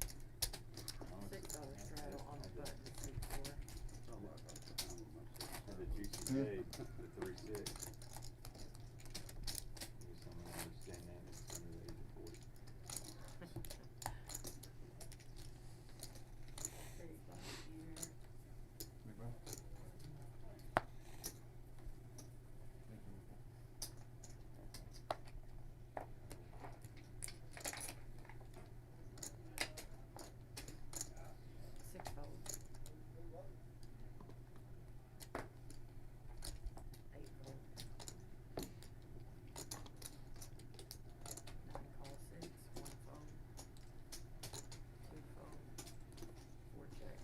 $6 straddle on the button to seat 4. And the juicy day, the 3-6. Understand that it's under the age of 40. 35 here. Big man. Thank you. 6 fold. 8 fold. 9 call 6. 1 fold. 2 fold. 4 check.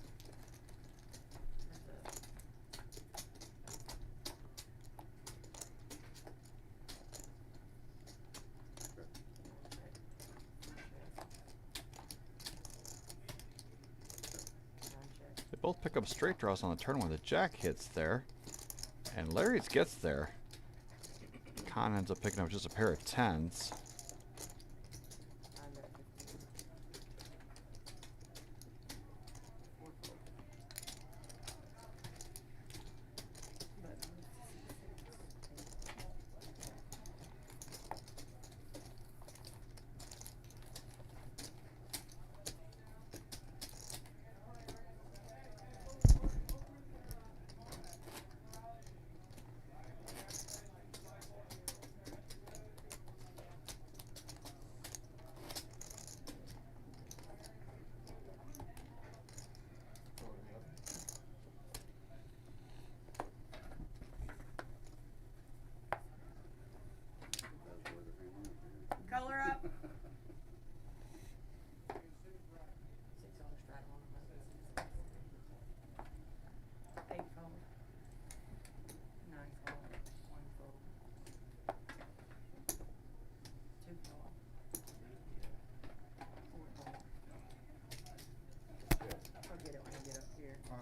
That's up. They both pick up straight draws on the turn when the jack hits there. And Larry's gets there. Con ends up picking up just a pair of 10s. I'm at 15. 4 fold.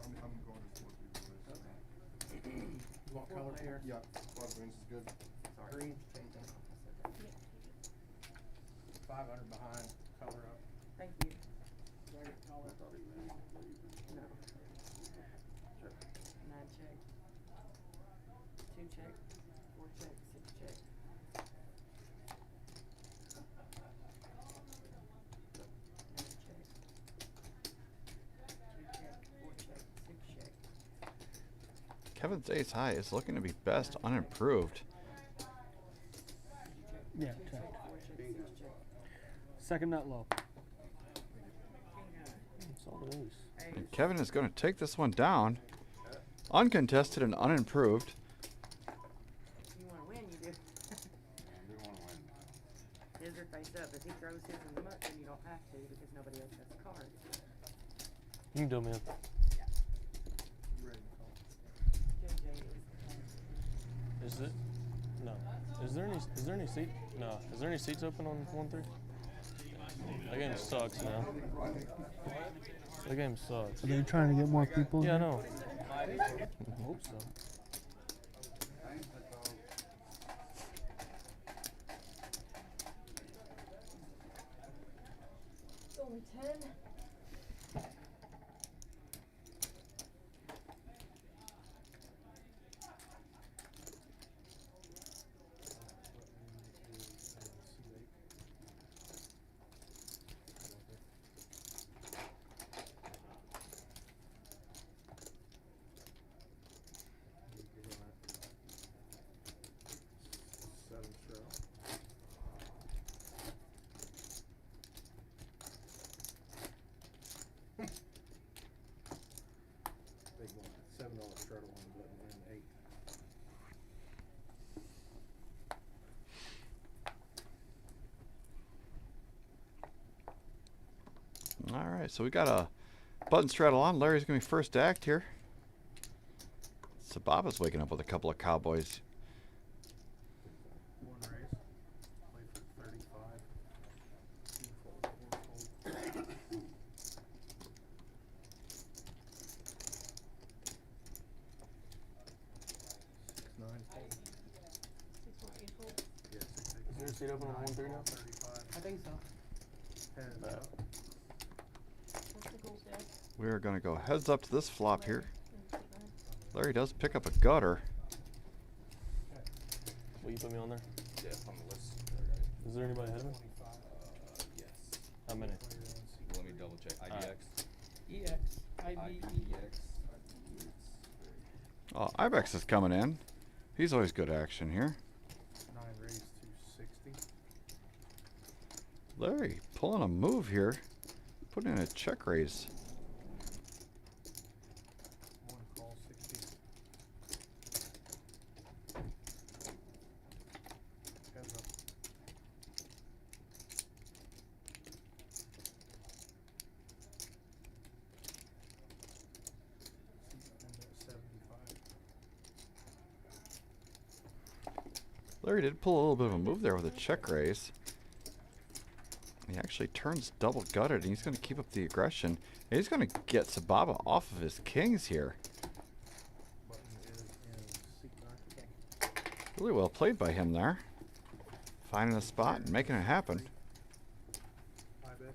I'm going to 4-3 boys. You want color here? Yeah, 5 greens is good. Green. 500 behind. Color up. Thank you. I thought he ran all the way. No. 9 check. 2 check. 4 check. 6 check. 9 check. 2 check. 4 check. 6 check. Kevin's ace high is looking to be best unimproved. Yeah, Check. check. 4 check. 6 check. Second nut low. King That's all it is. high. And Ace. Kevin is going to take this one down. Uncontested and unimproved. You wanna win, you do. I do wanna win. His are face up. If he throws his in the muck, then you don't have to because nobody else has a card. You can do me. You ready to call? JJ is Is it? No. Is there any seat? No. Is there any seats open on 1-3? That game sucks now. That game sucks. Are they trying to get more people? Yeah, I in? know. I hope so. It's only 10. Big one. $7 straddle one button and 8. All right, so we got a button straddle on. Larry's going to be first to act here. Sababa's waking up with a couple of cowboys. One raise. Play for 35. 2 fold, 4 fold. 6-9 fold. Yeah, 6-8. Is there a seat open on 1-3 now? 35. I think so. 10 is up. We are going to go heads up to this flop here. Larry does pick up a gutter. Will you put me on there? Yeah, on the list. Is there anybody ahead of me? Yes. How many? Let me double check. Alright. IBX. IBEX. Oh, Ibex is coming in. He's always good action here. 9 raise to 60. Larry pulling a move here. Putting in a check raise. 1 call 60. Heads up. And at 75. Larry did pull a little bit of a move there with a check raise. He actually turns double gutted and he's going to keep up the aggression. And he's going to get Sababa off of his kings here. Button is in seat 9 king. Really well played by him there. Finding a spot and making it happen. 5x.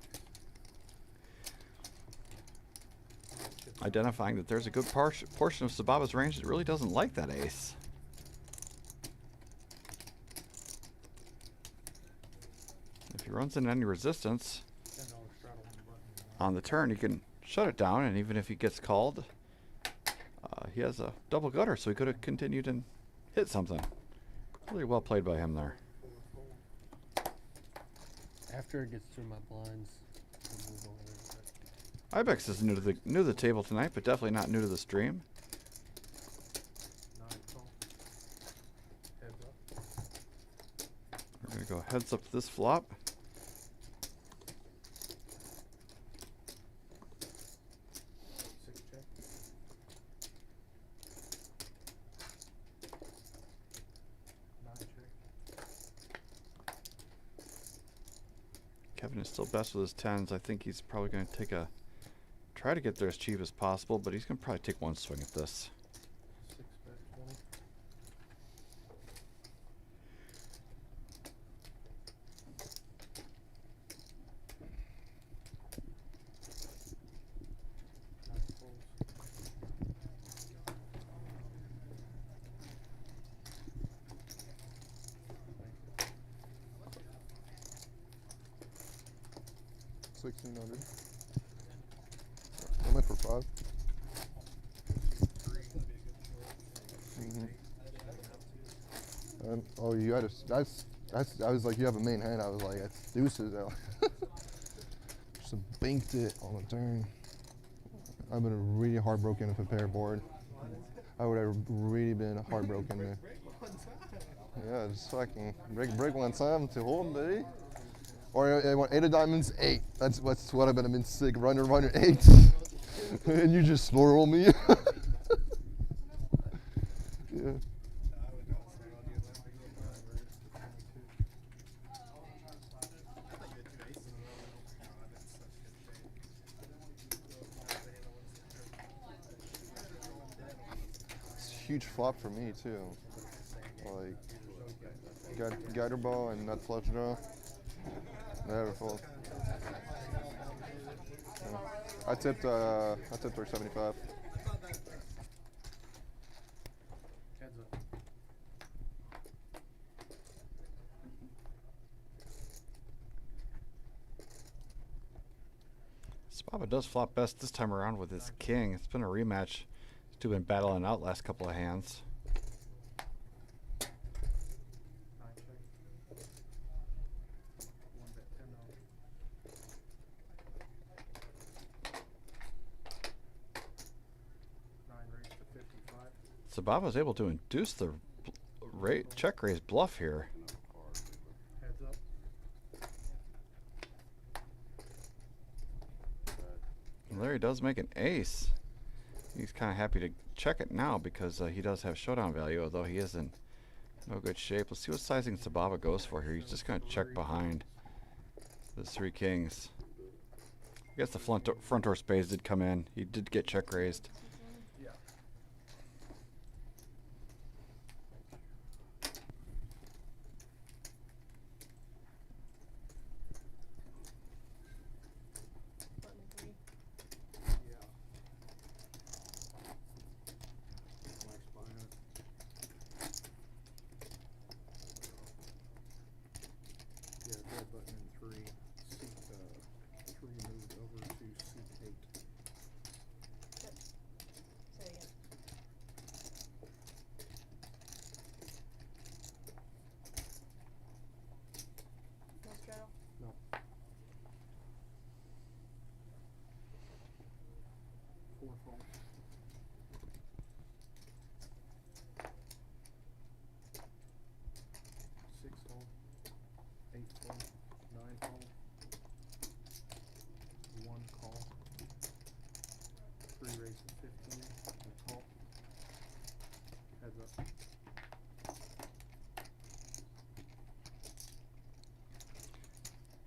Identifying that there's a good portion of Sababa's range that really doesn't like that ace. If he runs into any resistance $10 straddle one button. on the turn, he can shut it down, and even if he gets called, he has a double gutter, so he could have continued and hit something. Really well played by him there. After it gets through my blinds, I'll move over there. Ibex is new to the table tonight, but definitely not new to the stream. 9 call. Heads up. We're gonna go heads up to this flop. 6 check. 9 check. Kevin is still best with his tens. I think he's probably going to take a Try to get there as cheap as possible, but he's gonna probably take one swing at this. 6 bet 20. Nine folds. $1,600. I'm in for 5. Oh, you had a. I was like, you have a main hand. I was like, it's deuces. Just banked it on the turn. I've been really heartbroken if a pair board. I would have really been heartbroken there. Yeah, just fucking break one time to hold, baby. Or I want 8 of diamonds, 8. That's what I've been sick. Runner 8. And you just roll me. Yeah. It's a huge flop for me too. Like guider ball and nut flush draw. Never fold. Yeah. I tipped for 75. Heads up. Sababa does flop best this time around with his king. It's been a rematch. He's two been battling out last couple of hands. Sababa was able to induce the check raise bluff here. Heads up. And Larry does make an ace. He's kind of happy to check it now because he does have showdown value, although he is in no good shape. Let's see what sizing Sababa goes for here. He's just going to check behind the 3 kings. I guess the front door spades did come in. He did get check raised.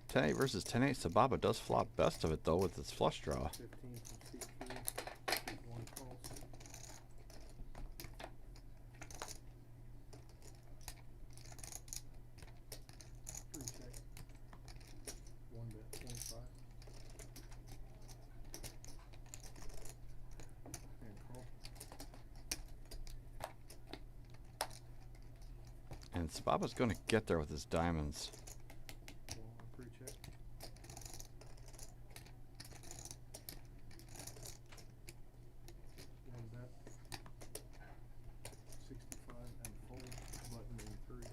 Ten 8 versus 10-8. Sababa does flop best of it though with his flush draw. 15 from C3. 1 call. Three check. 1 bet 25. And call. And Sababa's going to get there with his diamonds. Pre-check. One bet. 65 and fold. Button in 3.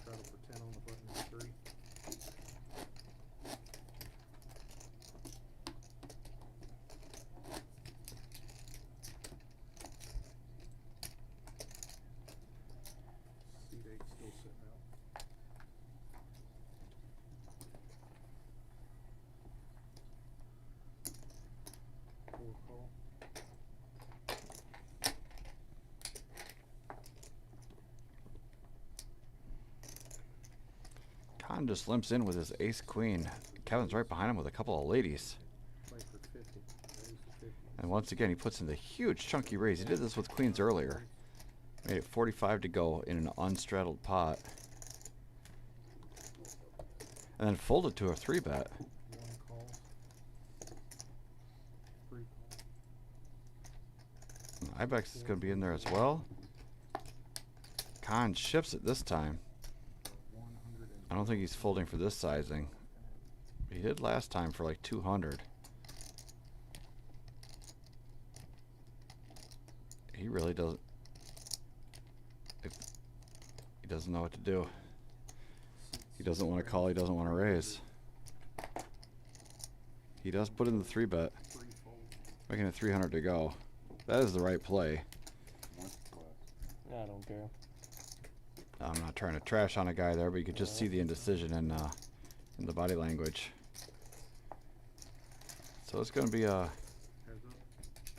Straddle for 10 on the button in 3. Seat 8 still sitting out. Four call. Kevin just limps in with his ace queen. Kevin's right behind him with a couple of ladies. And once again, he puts in the huge chunky raise. He did this with queens earlier. Made it 45 to go in an unstraddled pot. And then folded to a 3-bet. Ibex is going to be in there as well. Khan ships it this time. I don't think he's folding for this sizing. He did last time for like 200. He really doesn't. He doesn't know what to do. He doesn't want to call. He doesn't want to raise. He does put in the 3-bet, making it 300 to go. That is the right play. I don't care. I'm not trying to trash on a guy there, but you could just see the indecision in the body language. So it's going to be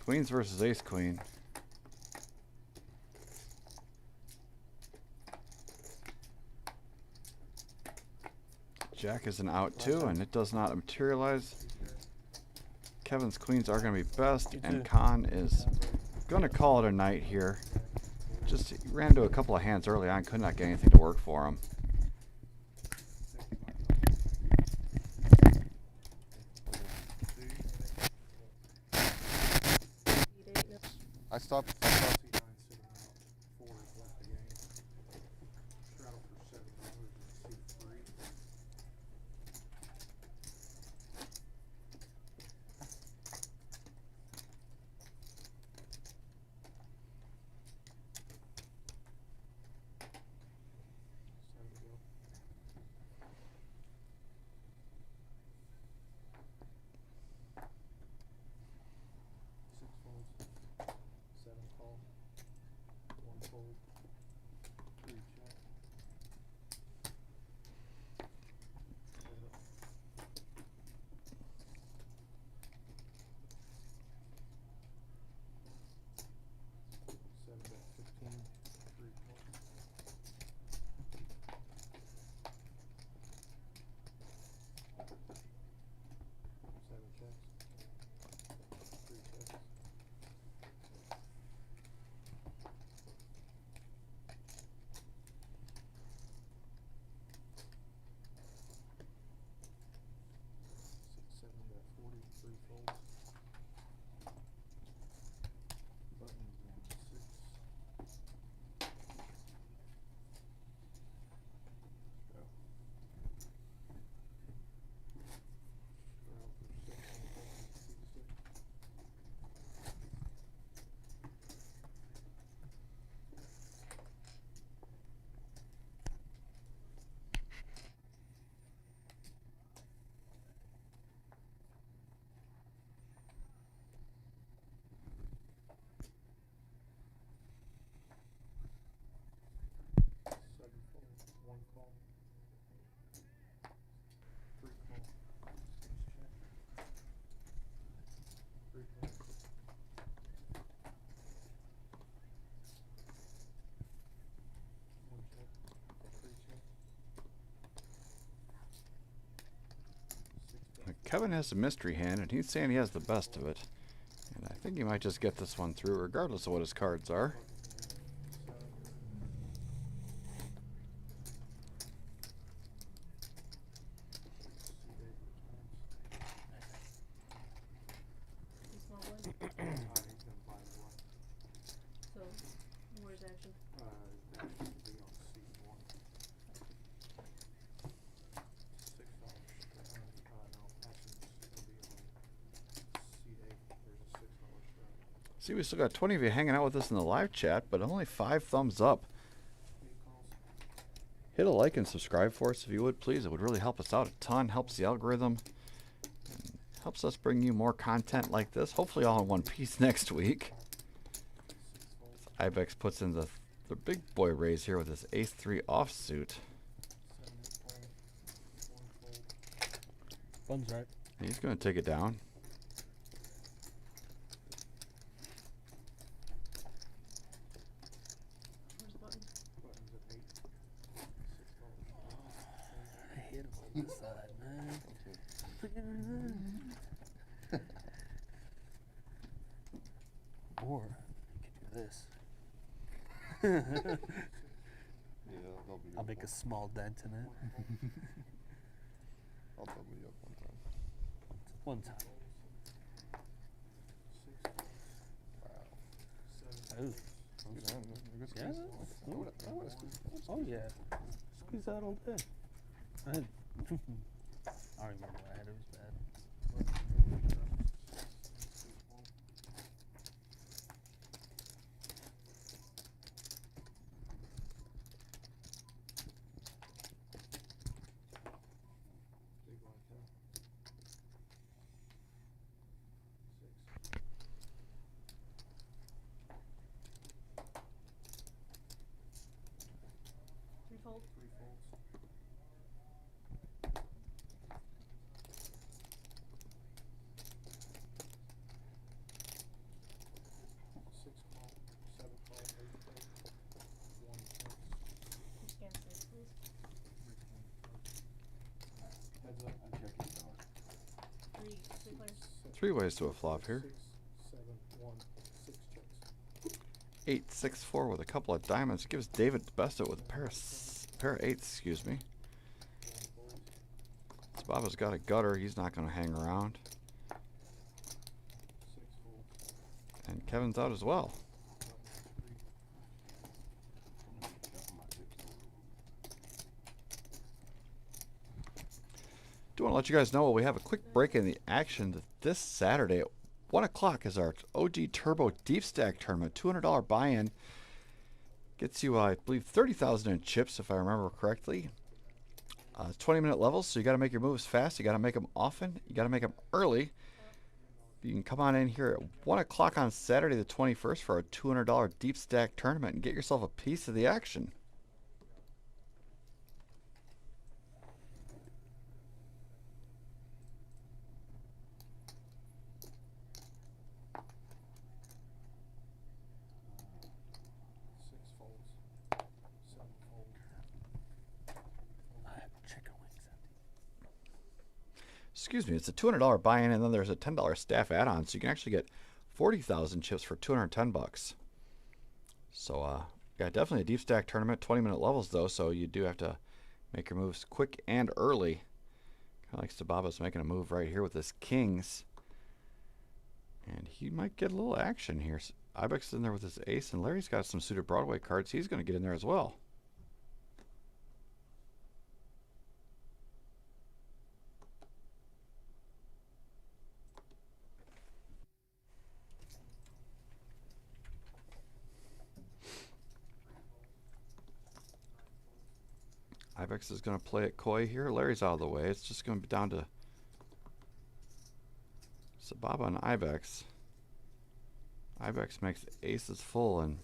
queens versus ace queen. Jack is an out too, and it does not materialize. Kevin's queens are going to be best, and Khan is going to call it a night here. Just he ran into a couple of hands early on, could not get anything to work for him. I stopped. Kevin has a mystery hand, and he's saying he has the best of it. And I think he might just get this one through, regardless of what his cards are. So, where's action? See, we still got 20 of you hanging out with us in the live chat, but only 5 thumbs up. Hit a like and subscribe for us if you would, please. It would really help us out a ton, helps the algorithm, and helps us bring you more content like this, hopefully all in one piece next week. Ibex puts in the big boy raise here with his ace-3 offsuit. Fun's right. He's going to take it down. I hit Or you could do this. Yeah, they'll be I'll up make a small dent in it. I'll double you up one time. One time. Wow. Ooh. Good hand, man. Good Yeah. squeeze. I would've squeezed. Oh yeah. Squeeze that all day. I don't remember what I had. It was bad. Three folds. Scan six, please. Three players. 3 ways to a flop here. 8-6-4 with a couple of diamonds gives David the best of it with a pair of eights, excuse me. Baba's got a gutter, he's not going to hang around. And Kevin's out as well. Do want to let you guys know we have a quick break in the action that this Saturday at 1 o'clock is our OG Turbo Deep Stack Tournament. $200 buy-in. Gets you, I believe, 30,000 in chips, if I remember correctly. 20-minute levels, so you got to make your moves fast. You got to make them often. You got to make them early. You can come on in here at 1 o'clock on Saturday the 21st for a $200 Deep Stack Tournament and get yourself a piece of the action. Excuse me, it's a $200 buy-in, and then there's a $10 staff add-on, so you can actually get 40,000 chips for 210 bucks. So, yeah, definitely a deep stack tournament. 20-minute levels though, so you do have to make your moves quick and early. Kind of like Sababa's making a move right here with his kings, and he might get a little action here. Ibex is in there with his ace, and Larry's got some suited Broadway cards. He's going to get in there as well. Ibex is going to play it coy here. Larry's out of the way. It's just going to be down to Sababa and Ibex. Ibex makes aces full, and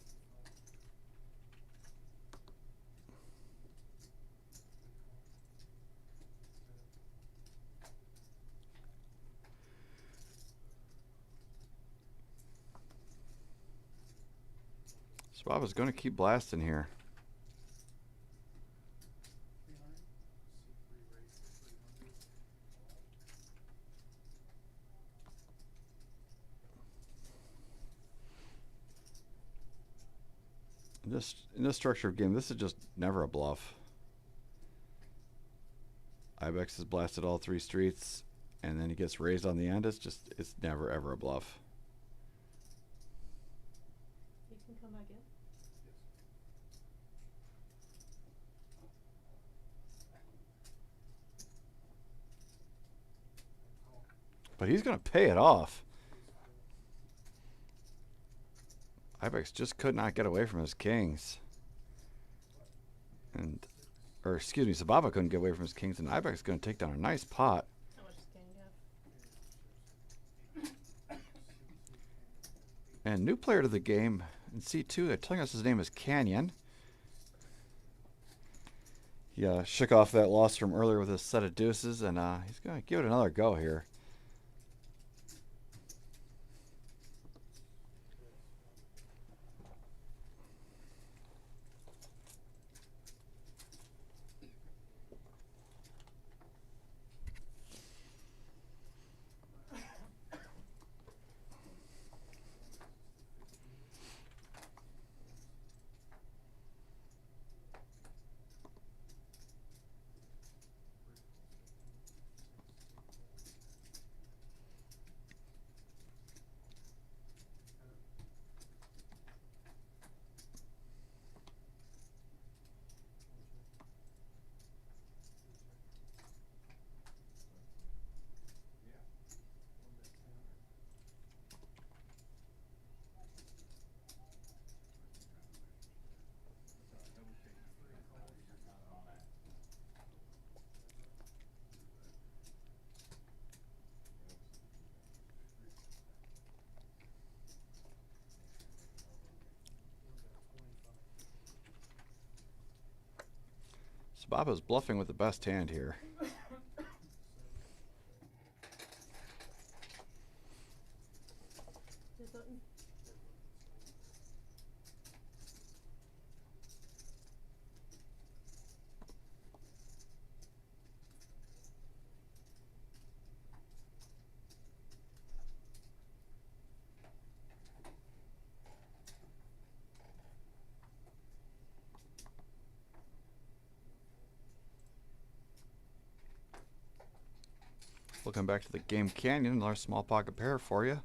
Sababa's going to keep blasting here. In this structured game, this is just never a bluff. Ibex has blasted all 3 streets, and then he gets raised on the end. It's never ever a bluff. You can come back in. But he's going to pay it off. Ibex just could not get away from his kings. Or excuse me, Sababa couldn't get away from his kings, and Ibex is going to take down a nice pot. How much scan you have? And new player to the game in C2, they're telling us his name is Canyon. He shook off that loss from earlier with his set of deuces, and he's going to give it another go here. Sababa's bluffing with the best hand here. His button. Looking back to the game canyon, another small pocket pair for you.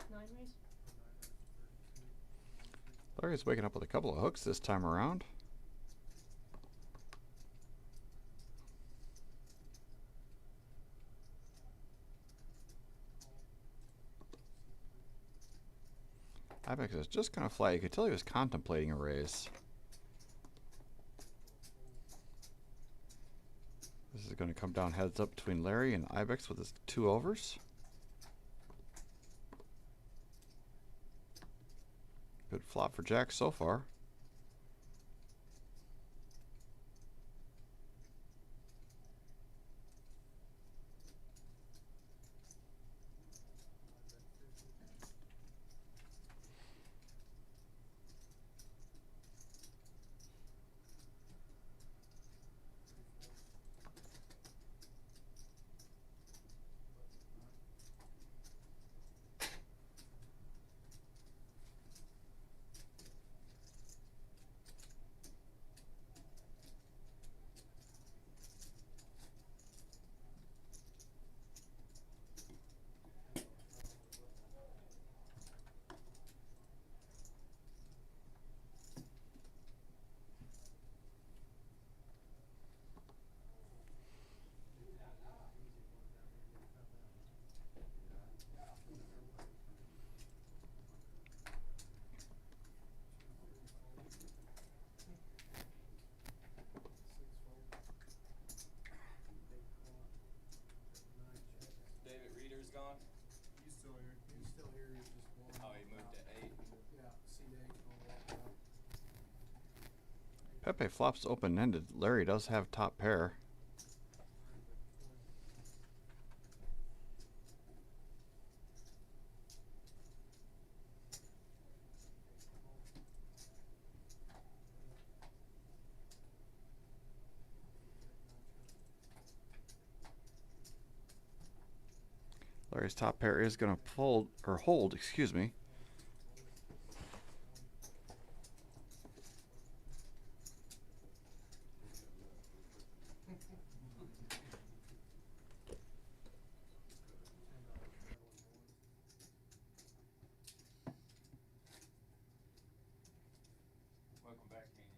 Nine raise. Larry's waking up with a couple of hooks this time around. Ibex is just going to flat. You could tell he was contemplating a raise. This is going to come down heads up between Larry and Ibex with his 2 overs. Good flop for Jack so far. Gone? He's still here. He's still here. He's just one. Oh, he moved to 8. Yeah, C8. Pepe flops open-ended. Larry does have top pair. Larry's top pair is going to fold or hold, excuse me. Welcome back, Canyon.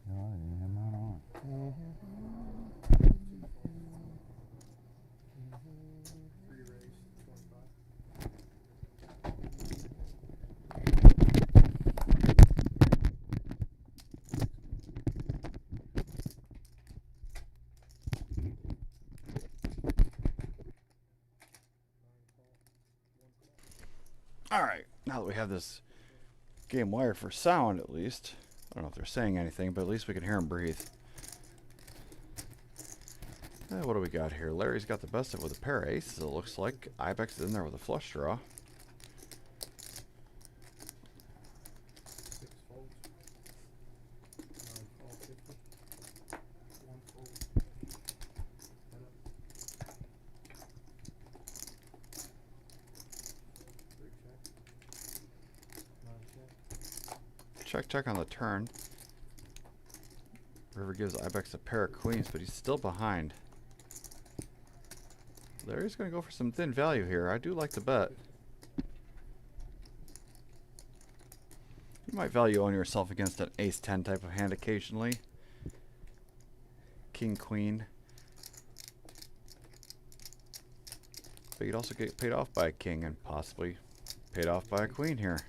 No, I didn't have mine on. Free race, 25. All right, now that we have this game wired for sound, at least. I don't know if they're saying anything, but at least we can hear them breathe. What do we got here? Larry's got the best of it with a pair of aces, it looks like. Ibex is in there with a flush draw. 6 folds. check check on the turn. River gives Ibex a pair of queens, but he's still behind. Larry's going to go for some thin value here. I do like the bet. You might value on yourself against an ace-10 type of hand occasionally. King-queen. But you'd also get paid off by a king and possibly paid off by a queen here.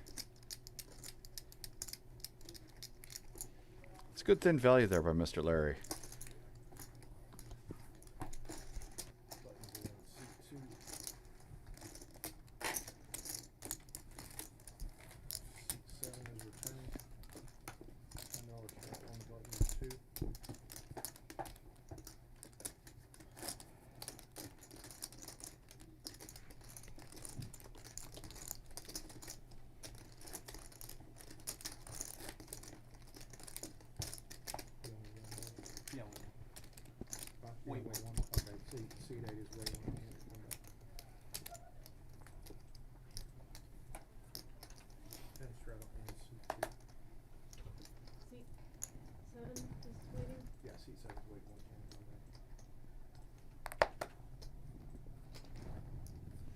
It's good thin value there by Mr. Larry. Wait, one. Okay, C8 is way on. Then straddle and C2. Seat 7 is waiting. Yeah, C7 is way one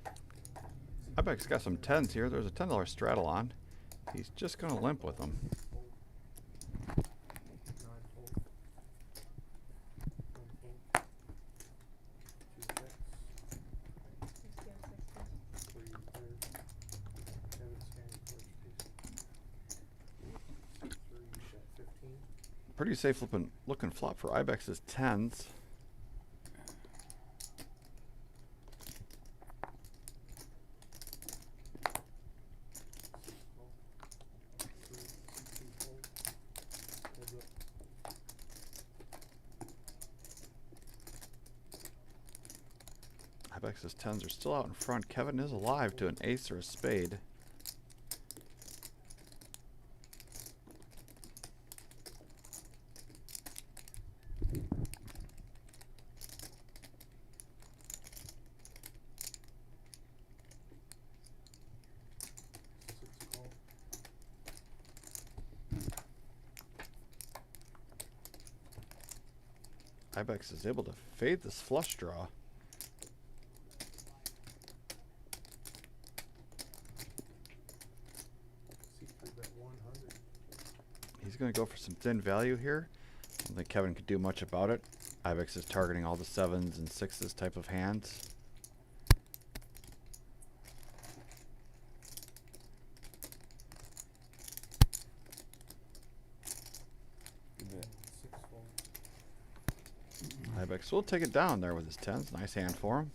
hand. Ibex got some 10s here. There's a $10 straddle on. He's just going to limp with them. Pretty safe looking flop for Ibex's 10s. Ibex's 10s are still out in front. Kevin is alive to an ace or a spade. Ibex is able to fade this flush draw. He's going to go for some thin value here. I don't think Kevin could do much about it. Ibex is targeting all the 7s and 6s type of hands. Ibex will take it down there with his 10s. Nice hand for him.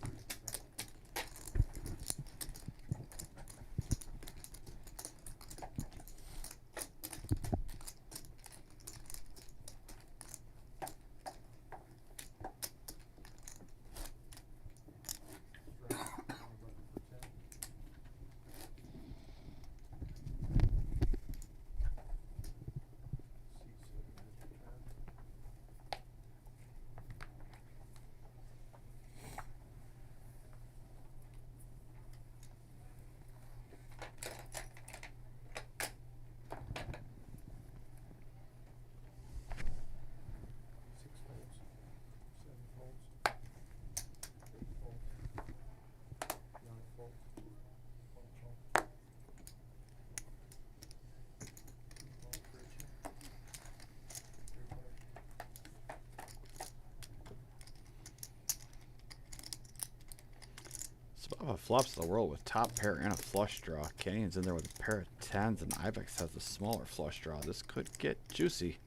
Flops of the world with top pair and a flush draw. Canyon's in there with a pair of 10s, and Ibex has the smaller flush draw. This could get juicy.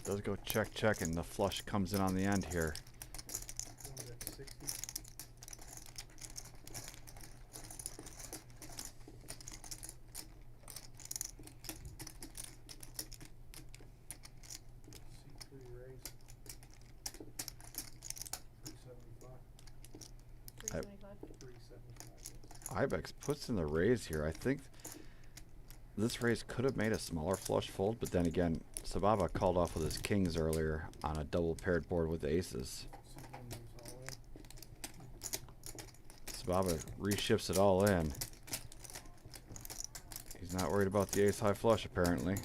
Does go check check, and the flush comes in on the end here. Ibex puts in the raise here. I think this raise could have made a smaller flush fold, but then again, Sababa called off with his kings earlier on a double paired board with aces. Sababa reshifts it all in. He's not worried about the ace high flush apparently.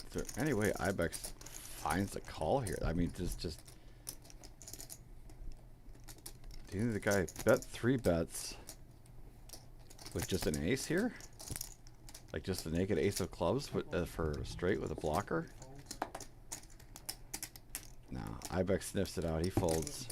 Is there any way Ibex finds a call here? I mean, just do you think the guy bet 3 bets with just an ace here? Like just a naked ace of clubs with, for straight with a blocker? No, Ibex sniffs it out. He folds.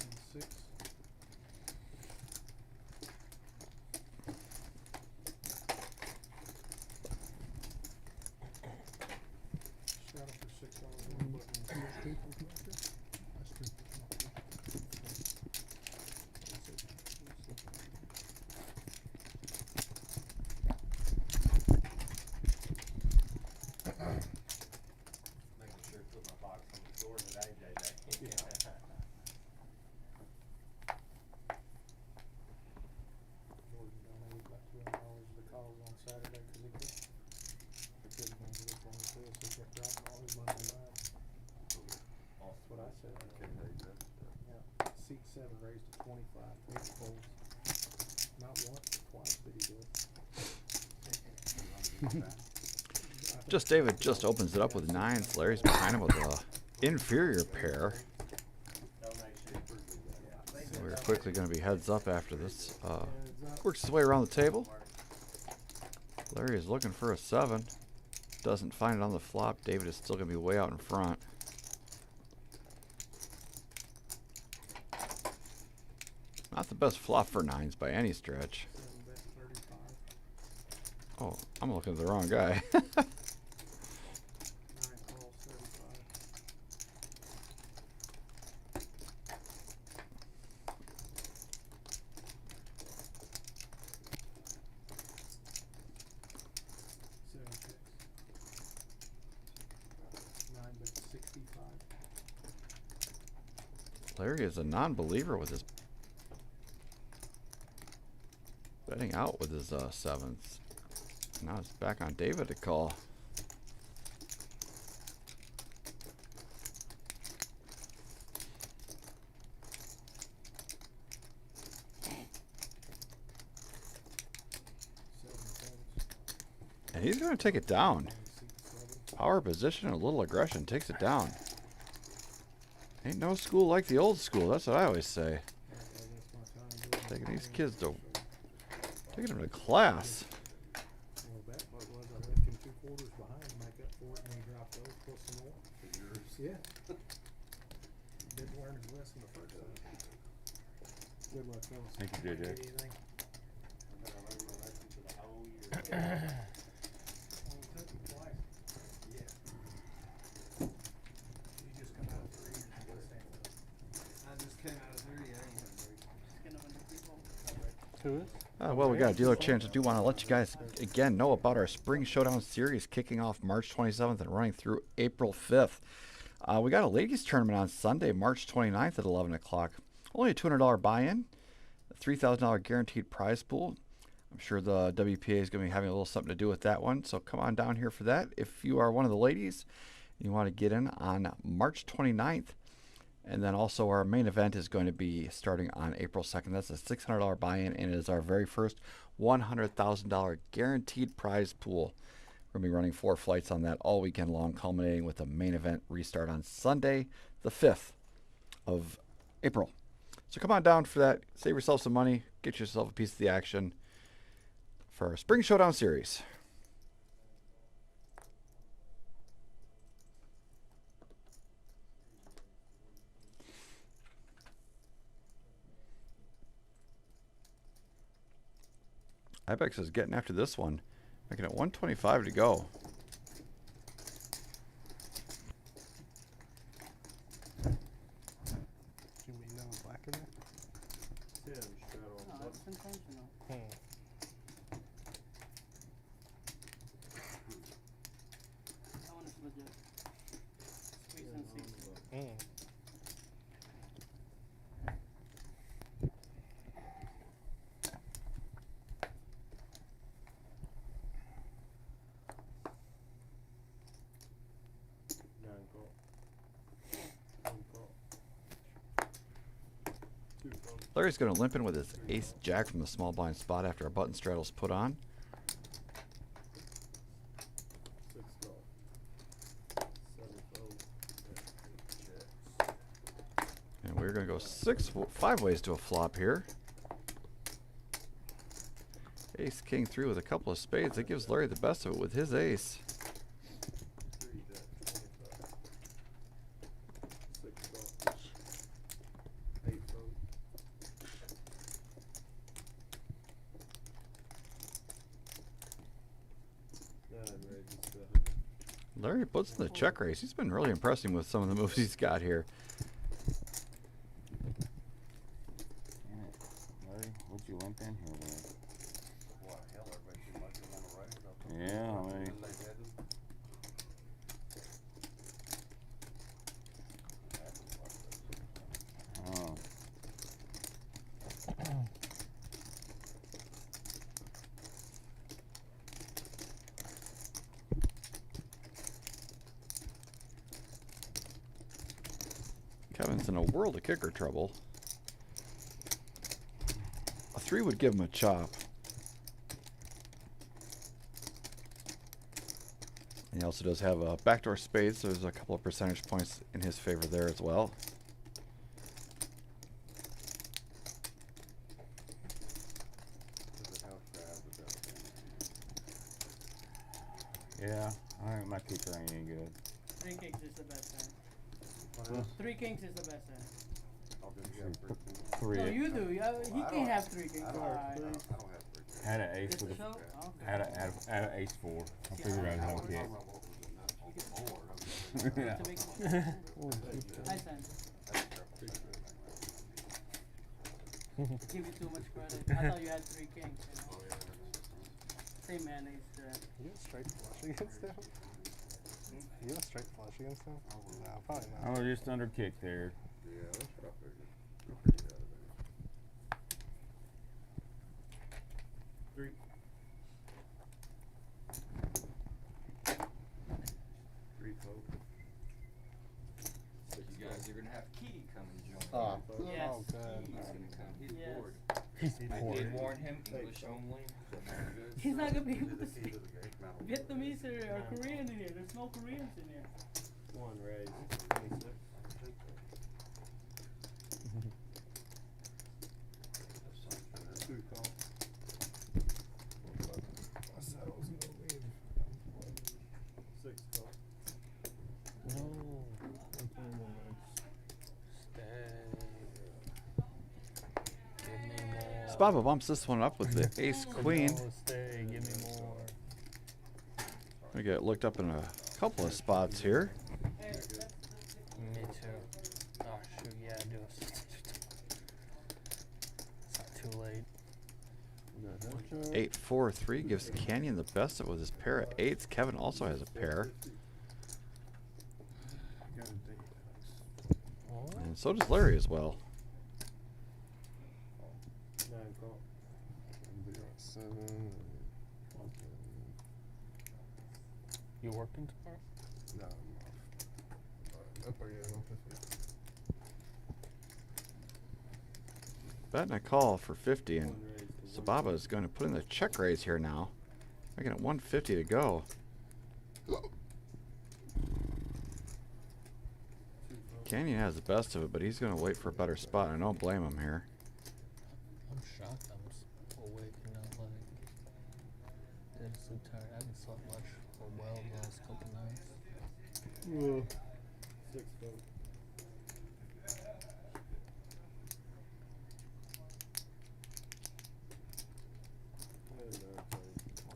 Just David just opens it up with 9s. Larry's behind him with a inferior pair. So we're quickly going to be heads up after this. Works his way around the table. Larry is looking for a 7. Doesn't find it on the flop. David is still going to be way out in front. Not the best flop for 9s by any stretch. Oh, I'm looking at the wrong guy. Larry is a non-believer with his betting out with his 7s. Now it's back on David to call. And he's going to take it down. Power position, a little aggression takes it down. Ain't no school like the old school. That's what I always say. Taking these kids to, taking them to class. Yeah. Didn't learn his lesson the first time. Good luck, fellas. Thank you, JJ. Well, we got a dealer chance. I do want to let you guys again know about our Spring Showdown series kicking off March 27th and running through April 5th. We got a ladies tournament on Sunday, March 29th at 11 o'clock. Only a $200 buy-in, a $3,000 guaranteed prize pool. I'm sure the WPA is going to be having a little something to do with that one, so come on down here for that. If you are one of the ladies and you want to get in on March 29th, and then also our main event is going to be starting on April 2nd. That's a $600 buy-in, and it is our very first $100,000 guaranteed prize pool. We're going to be running 4 flights on that all weekend long, culminating with the main event restart on Sunday, the 5th of April. So come on down for that. Save yourself some money. Get yourself a piece of the action for our Spring Showdown series. Ibex is getting after this one. Making it 125 to go. Should we know black in there? No, it's intentional. That one is legit. Squeeze and see. Larry's going to limp in with his ace jack from the small blind spot after a button straddle's put on. And we're going to go 5 ways to a flop here. Ace king through with a couple of spades. That gives Larry the best of it with his ace. Larry puts in the check raise. He's been really impressing with some of the moves he's got here. Damn it. Larry, what'd you limp in here with? Yeah, I mean. Oh. Kevin's in a world of kicker trouble. A 3 would give him a chop. And he also does have a backdoor spade, so there's a couple of percentage points in his favor there as well. Yeah, I think my kicker ain't any good. 3 kings is the best hand. Huh? 3 kings is the best hand. Three. No, you do. He can't have 3 kings. Alright. Had an ace with So? a, Okay. had an ace 4. I figured I was gonna kick. Yeah. Nice hand. Give you too much credit. I thought you had 3 kings. You know? Same man ace there. You have a straight flush against them? You have a straight flush against them? No, probably I not. was just under kick there. Yeah, that's what I figured. Three. Three fold. You guys are gonna have Key come and join. Oh, Yes. Oh, good. He's gonna come. He's Yes. bored. He's I bored. did warn him, English only. He's not gonna be able to speak Vietnamese or Korean in here. There's no Koreans in here. One raise. 26. Two call. I said I was gonna leave. 6 call. No. Stay. Give me more. Spaba bumps this one up with the ace queen. No, stay. Give me more. We get looked up in a couple of spots here. Me too. Oh shoot, yeah, I do. It's not too late. 8-4-3 gives Canyon the best of it with his pair of 8s. Kevin also has a pair. And so does Larry as well. 9 call. 7. You working tomorrow? No, I'm off. Up again, 150. Betting a call for 50, and Sababa is going to put in the check raise here now. Making it 150 to go. Canyon has the best of it, but he's going to wait for a better spot. I don't blame him here. I'm shocked I'm awake and not like dead so tired. I haven't slept much for well the last couple nights. 6 fold.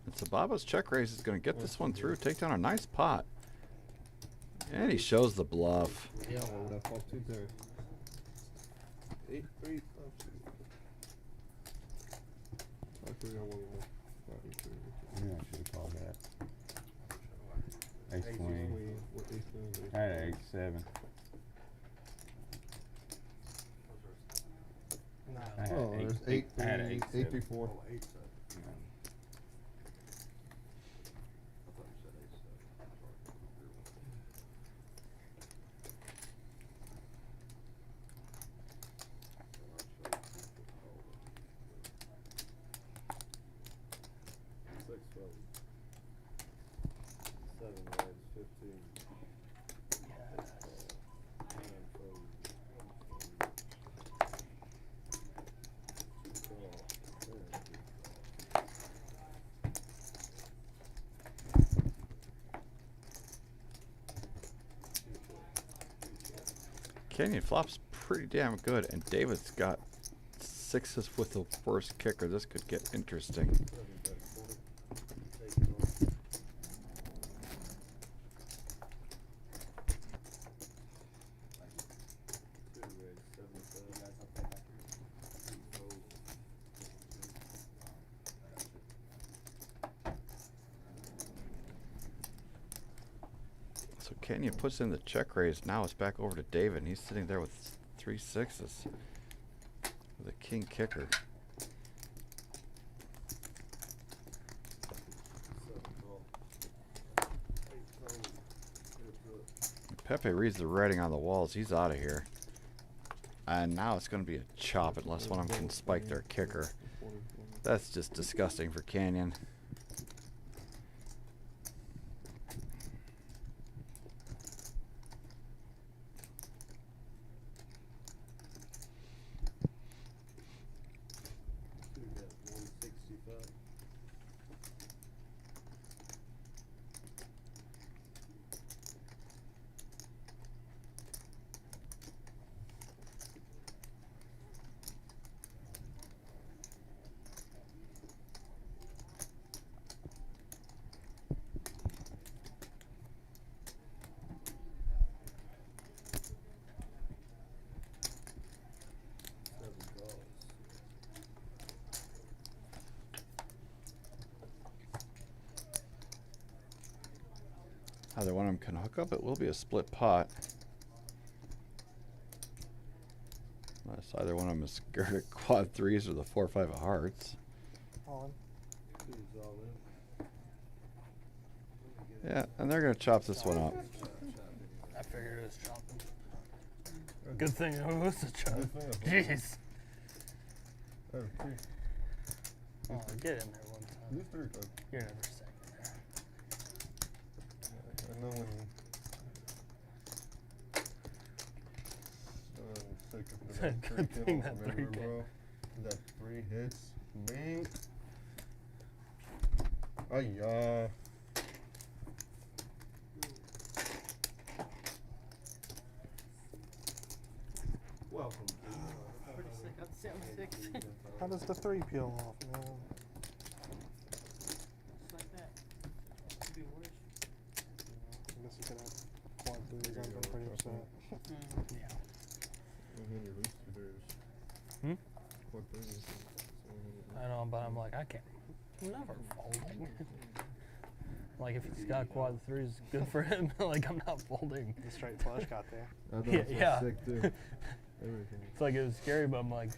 And Sababa's check raise is going to get this one through, take down a nice pot. And he shows the bluff. Yeah, what would I flop 2 there? 8, 3, I figured I wanted more. Yeah, I should have called that. Ace Ace queen. queen. What ace queen is? I had ace 7. I had Oh, there's 8, I had 3, ace 8, 3, 7. 4. Yeah. Canyon flops pretty damn good, and David's got 6s with the worst kicker. This could get interesting. So Canyon puts in the check raise. Now it's back over to David, and he's sitting there with 3 6s with a king kicker. Pepe reads the writing on the walls. He's out of here. And now it's going to be a chop unless one of them can spike their kicker. That's just disgusting for Canyon. Either one of them can hook up. It will be a split pot. Unless either one of them is scared of quad 3s or the 4 5 of hearts. All in. Yeah, and they're going to chop this one up. I figured it was chopping. Good thing it was a chop. Jeez. Oh, get in there one time. You're never second there. I know when Good thing that 3 came. bro. That 3 hits. Bang. Ay, Welcome. Pretty sick. I'm 76. How does the 3 peel off, man? Just like that. Could be worse. I guess you could have quad 3s. I'm pretty upset. Yeah. Hmm? I know, but I'm like, I can't. I'm never folding. Like, if he's got quad 3s, good for him. Like, I'm not folding. The straight flush got there. I thought Yeah, it was yeah. sick too. Everything. It's like, it was scary, but I'm like,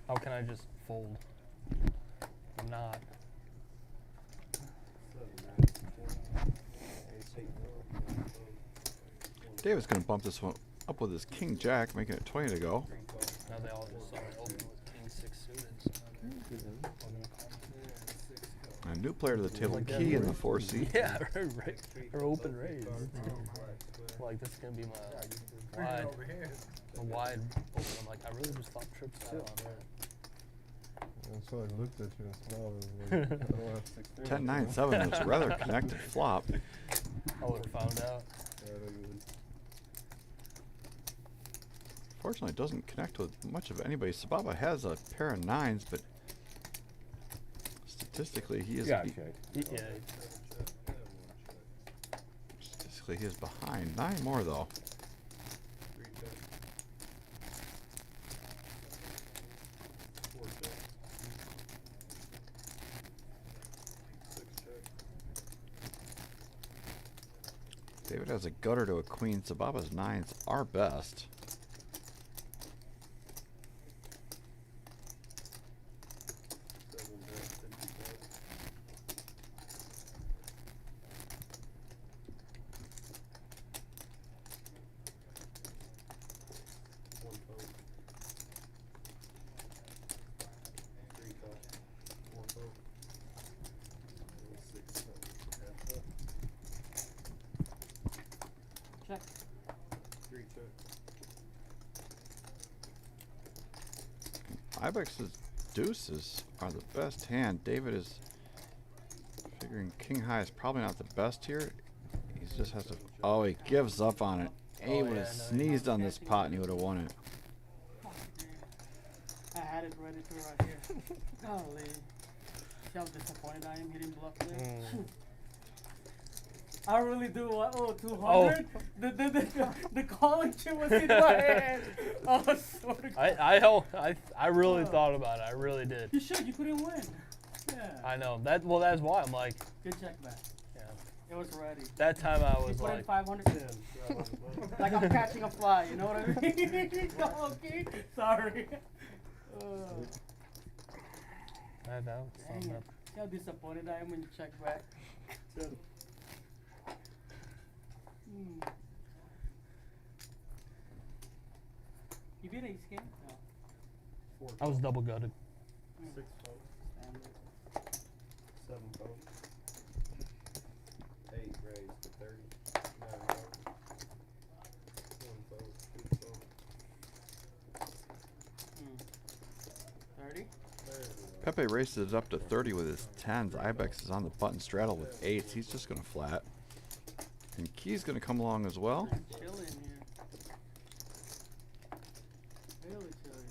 how can I just fold? I'm not. David's going to bump this one up with his king jack, making it 20 to go. Now they all just saw me open with king 6 suited. So A new player to the table, like Key in the 4C. Yeah, right. Or open raise. Like, this is going to be my wide, a wide open. I'm like, I really just thought trips out on that. And so I looked at you and smiled. And was like, I don't have 6 10 9 7 was a rather connected flop. I would have found out. Fortunately, it doesn't connect with much of anybody. Sababa has a pair of 9s, but Statistically, he is. Yeah, be- check. Yeah. Statistically, he is behind. 9 more though. David has a gutter to a queen, so Baba's 9's our best. Check. Ibex's deuces are the best hand. David is figuring king high is probably not the best here. He just has to. Oh, he gives up on it. He would have sneezed on this pot and he would have won it. I had it ready to right here. Golly. See how disappointed I am hitting bluff there? I really do. Oh, 200? The calling chip was in my head. Oh, I swear to God. I really thought about it. I really did. You should. You couldn't win. Yeah. I know. That's why I'm like. Good check back. Yeah. It was ready. That time I was you put in like. 500. Like I'm catching a fly. You know what I mean? Okay. Sorry. I know. Dang it. See how disappointed I am when you check back. You beat ace king? No. I was double gutted. 6 fold. 7 fold. 8 raised to 30. 9 fold. 1 fold. 2 fold. 30? Pepe races it up to 30 with his 10s. Ibex is on the button straddle with 8s. He's just going to flat. And Key's going to come along as well. Chilling here. Really chilling.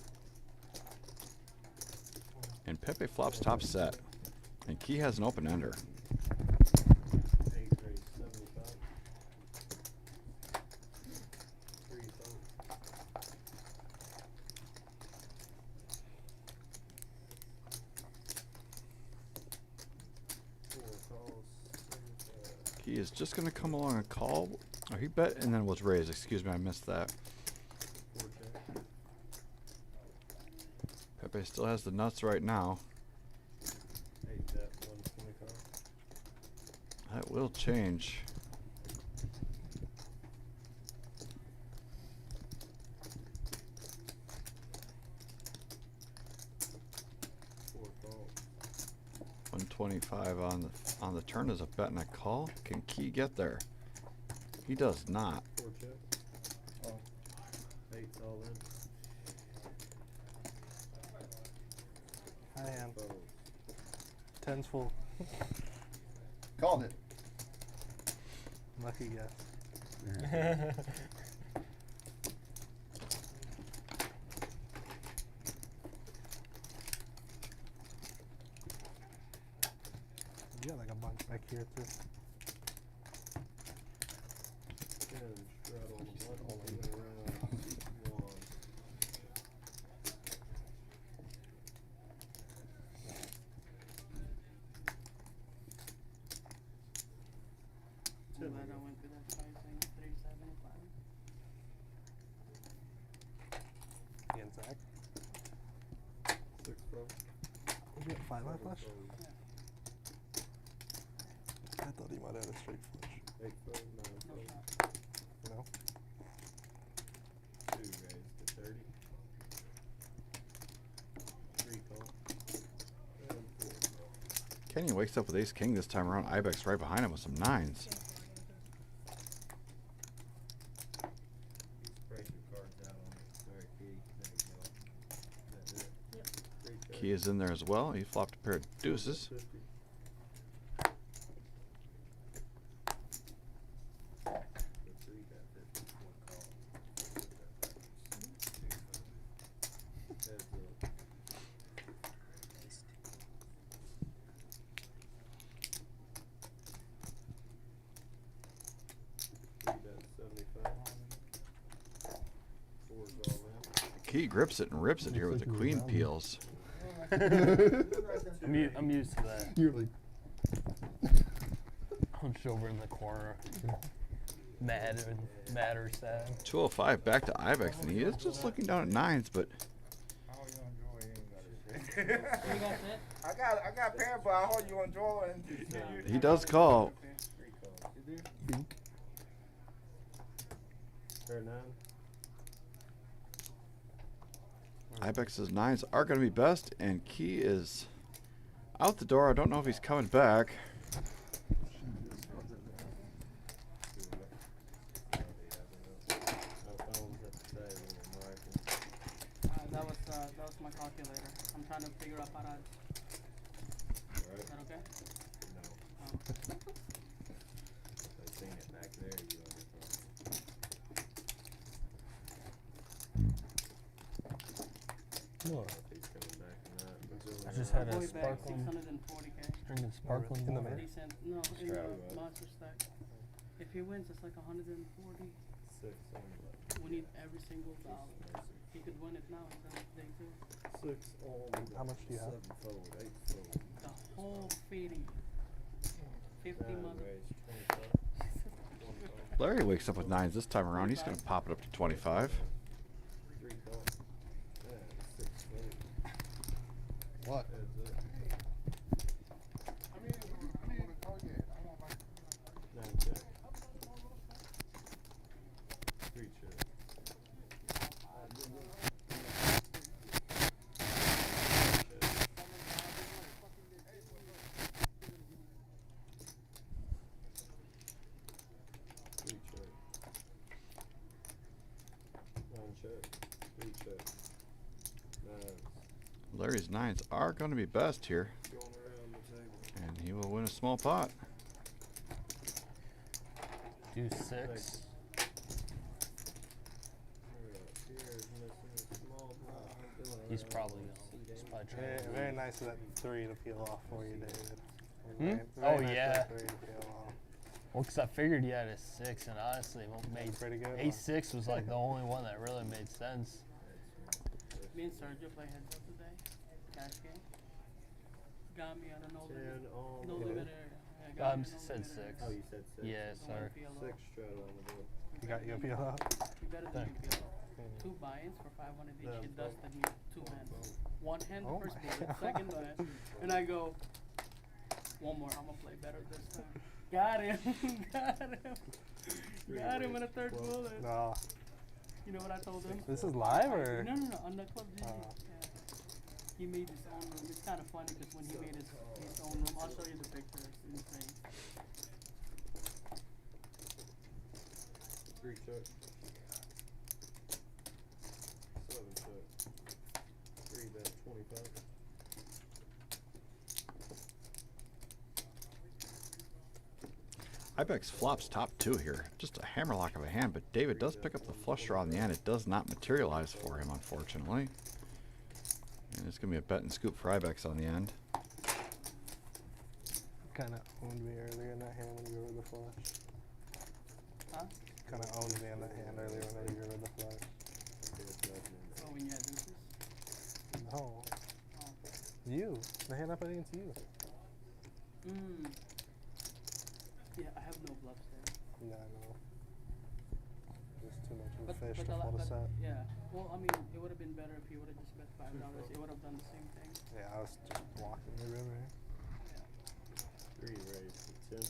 And Pepe flops top set. And Key has an open ender. 8 raised 75. 3 fold. Key is just going to come along and call. Oh, he bet and then was raised. Excuse me, I missed that. 4 check. Pepe still has the nuts right now. 8 bet 125. That will change. Fold. 125 on the turn is a bet and a call. Can Key get there? He does not. 4 check. Oh. 8's all in. I am. Fold. 10's full. Called it. Lucky guess. You got like a bunch back here too. 10 straddle on the button. Around 1. I'm glad I went through that pricing. 375. Against Zach. 6 fold. You got 5 left flush? Yeah. I thought he might have a straight flush. 8 fold. 9 No fold. shot. No? 2 raised to 30. 3 call. And 4 call. Kenyon wakes up with ace king this time around. Ibex right behind him with some 9s. Break your cards out on it. Sorry, key. There you go. That's it. Yep. 3 check. Key is in there as well. He flopped a pair of deuces. 50. 3 bet 50. 1 call. 2 bet 50. Heads up. Key grips it and rips it here with the queen peels. I'm used to that. You're like, Hunched over in the corner. Mad or sad. 205 back to Ibex, and he is just looking down at nines, but I got pair, but I heard you on draw and he does call. Ibex's nines are going to be best, and Key is out the door. I don't know if he's coming back. That was my calculator. I'm trying to figure out how to. Is that okay? No. I seen it back there. What? I just had a sparkling. 640K. Drinking sparkling In the water. main? No, in the monster stack. If he wins, it's like 140. We need every single dollar. He could win it now. Day two. how much do you have? The whole feeding. 50 mother. Larry wakes up with nines this time around. He's going to pop it up to 25. What? Larry's nines are going to be best here, and he will win a small pot. Do 6. He's probably trying to Very nice of that 3 to peel off for you, David. Hmm? Very Oh, nice of yeah. that 3 to peel off. Well, because I figured he had a 6, and honestly, what made Pretty good. A6 was like the only one that really made sense. Me and Sergio play heads up today. Cash game. Got me on a no limit area. Yeah, Said 6. Oh, you said 6. Yeah, sorry. 6 straddle on the board. You got your peel off? You better than you feel. 2 buy-ins for 500 each. He dusted me 2 hands. 1 hand the first bullet, second hand, and I go, one more. I'm gonna play better this time. Got him. Got him. Got him in a third bullet. No. You know what I told him? This is live or? No, on the club. Yeah. He made his own room. It's kind of funny because when he made his own room, I'll show you the picture. It's insane. 3 check. 7 check. 3 bet 25. Ibex flops top 2 here. Just a hammerlock of a hand, but David does pick up the flush draw in the end. It does not materialize for him, unfortunately. And it's going to be a bet and scoop for Ibex on the end. Kind of owned me earlier in that hand when you were with the flush. Huh? Kind of owned me in that hand earlier when you were with the flush. Oh, when you had deuces? No. Oh. You. The hand I put against you. Yeah, I have no bluffs there. Yeah, I know. There's too much of a But fish the to pull the set. yeah. Well, I mean, it would have been better if you would have just bet $5. It would have done the same thing. Yeah, I was just walking the river. 3 raised to 10.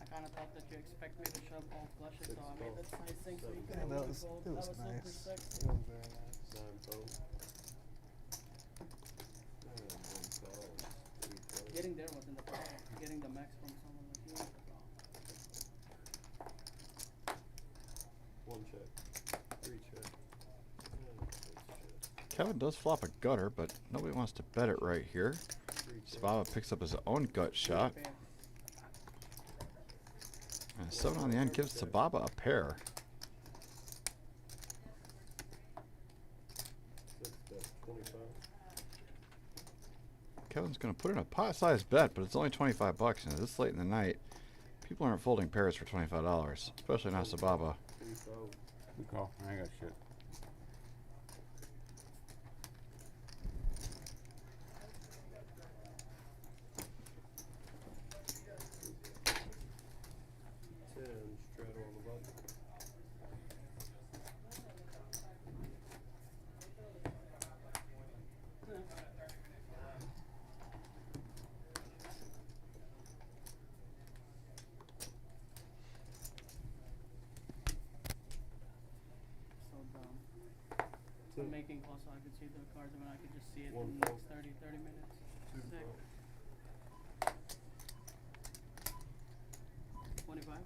I kind of thought that you expect me to shove all flushes, so I made that nice thing so you Yeah, could that was fold. it was That was nice. super sexy. It was very nice. 9 fold. Getting there wasn't the problem. Getting the max from someone like you was the problem. 1 check. 3 check. Kevin does flop a gutter, but nobody wants to bet it right here. Sababa picks up his own gut shot. And 7 on the end gives Sababa a pair. 6 bet 25. Kevin's going to put in a pot-sized bet, but it's only 25 bucks, and this late in the night, People aren't folding pairs for $25, especially not Sababa. Good call. I ain't got shit. Straddle on the button. So dumb. I'm making calls so I could see the cards and I could just see it One in the fold. next 30 minutes. Two Sick. fold. 25?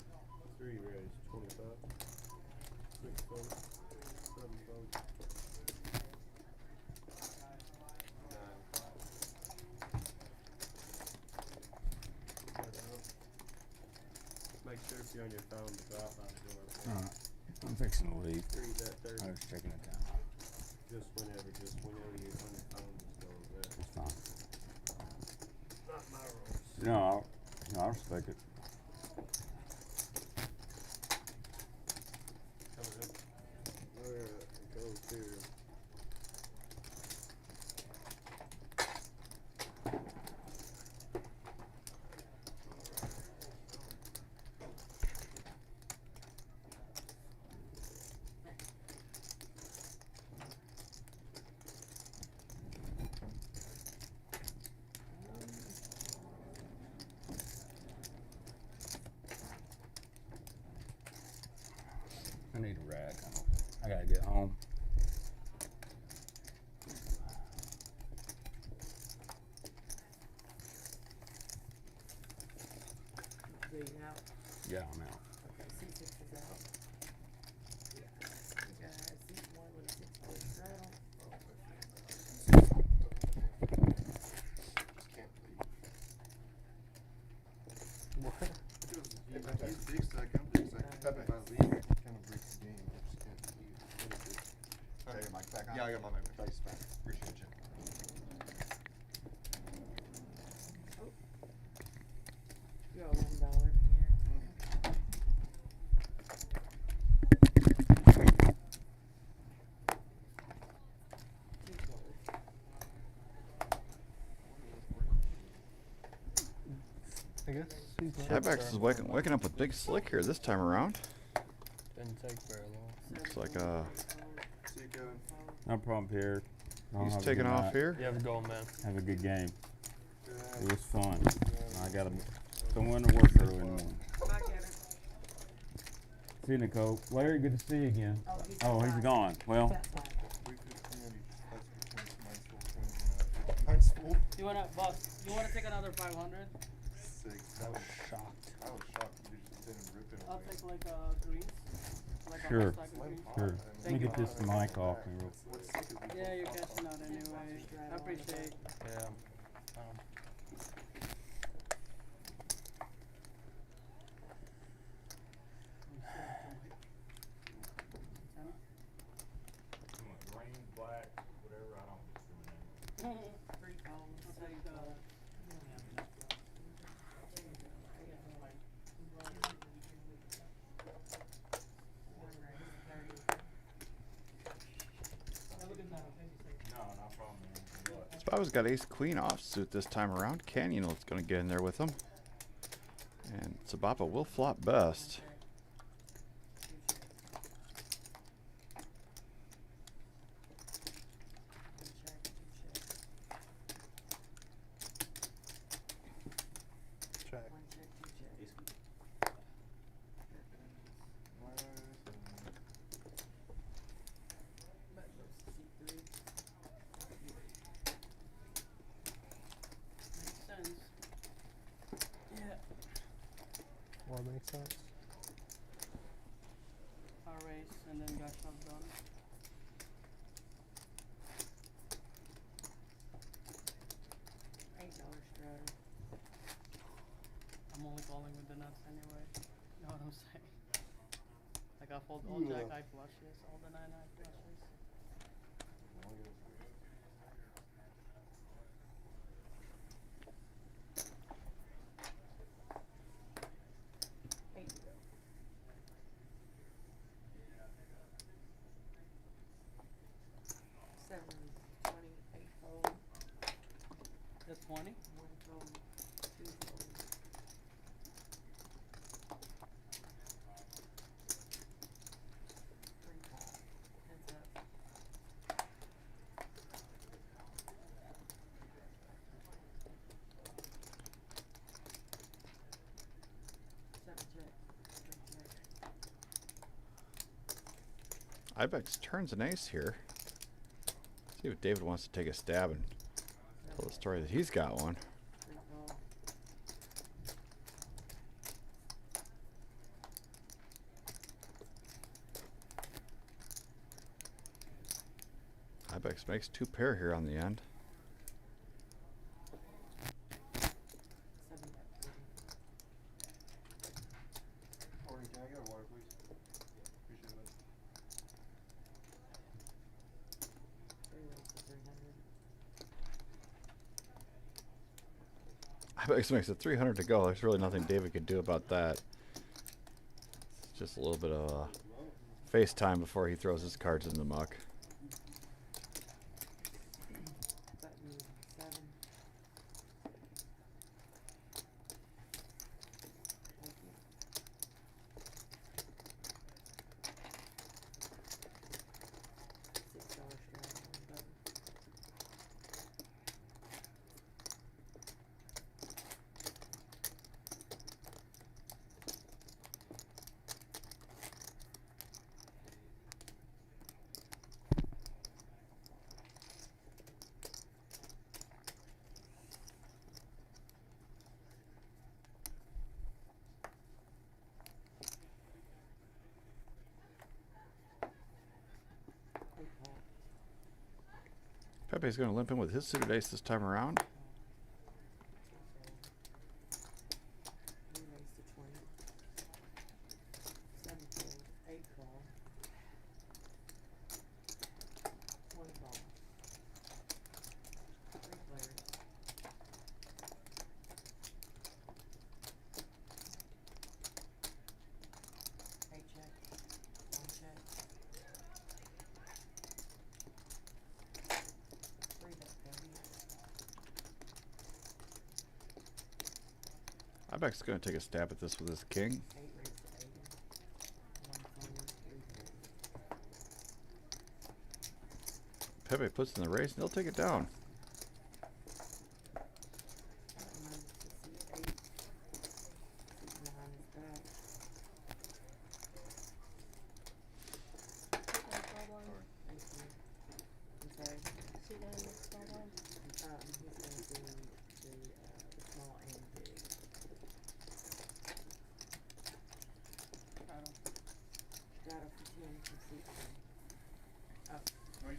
3 raise, 25. 6 fold. 7 fold. 9 fold. Make sure if you're on your phone to drop by the door. Alright. I'm fixing to leave. 3 bet 30. I was checking it down. Just whenever you're on your phone, just go over there. It's fine. Not my rules. No, I respect it. Coming up. Where it goes here. I need a rag. I gotta get home. So you out? Yeah, I'm out. Okay, C6 is out. Yeah. You got C1 with a 6-fold straddle. Big stack, I'm big stack. Pepe, if I leave, it kind of breaks the game. I just can't leave. Hey, your mic back on? Yeah, I got my mic back. Thanks, man. Appreciate you. You got $1 here. I guess he's not. Shabax is waking up with Big Slick here this time around. Didn't take very long. Looks like See you, Kevin. No problem, Pierre. Y'all he's have a taking good off night. here. You have a go, man. Have a good game. It was fun. I gotta go in to work early in the morning. Bye, Kevin. See you, Nicole. Larry, good to see you again. Oh, He's gone. Well, That's fine. Mine's full. You wanna, boss, you wanna take another 500? 6. I was shocked. I was shocked you just didn't rip it I'll away. take like greens. Like sure. a whole stack of greens. Sure. Let me Thank you, get this boss. mic off me real Yeah, you're catching out anyway. I appreciate. Yeah. Green, black, whatever, I don't discriminate. 3 calls. I'll tell you that. No, no problem, man. What? Sababa's got ace queen offsuit this time around. Canyon is going to get in there with him. And Sababa will flop best. Check. Makes sense. Yeah. Well, that makes sense. I race and then got shoved done. $8 straddle. I'm only calling with the nuts anyway. You know what I'm saying? Like I fold all jack high flushes, all the 9 high flushes. The 20? 1 fold, 2 fold. Three call, heads up. Seven check, three check. Ibex turns an ace here. See if David wants to take a stab and tell the story that he's got one. Three call. Ibex makes 2 pair here on the end. 7 bet, 30. Corey, can I get a water, please? Appreciate it. 3 raised to 300. Ibex makes it 300 to go. There's really nothing David could do about that. It's just a little bit of FaceTime before he throws his cards in the muck. Button 7. Thank you. $6 strike on button. Three call. Pepe's going to limp in with his suited ace this time around. 3 raised to 20. 7 fold, 8 call. 1 call. 3 players. 8 check. 1 check. 3 bet 30. Ibex is going to take a stab at this with his king. 8 raised to 80. 1 fold, 3 fold. Pepe puts in the race and they'll take it down. Button moves to C8. C9 is back. Thank you. I'm sorry. See that next small blind? He's gonna do the small and big. Got him. Got a for 10 from C3. Oh. No, you do.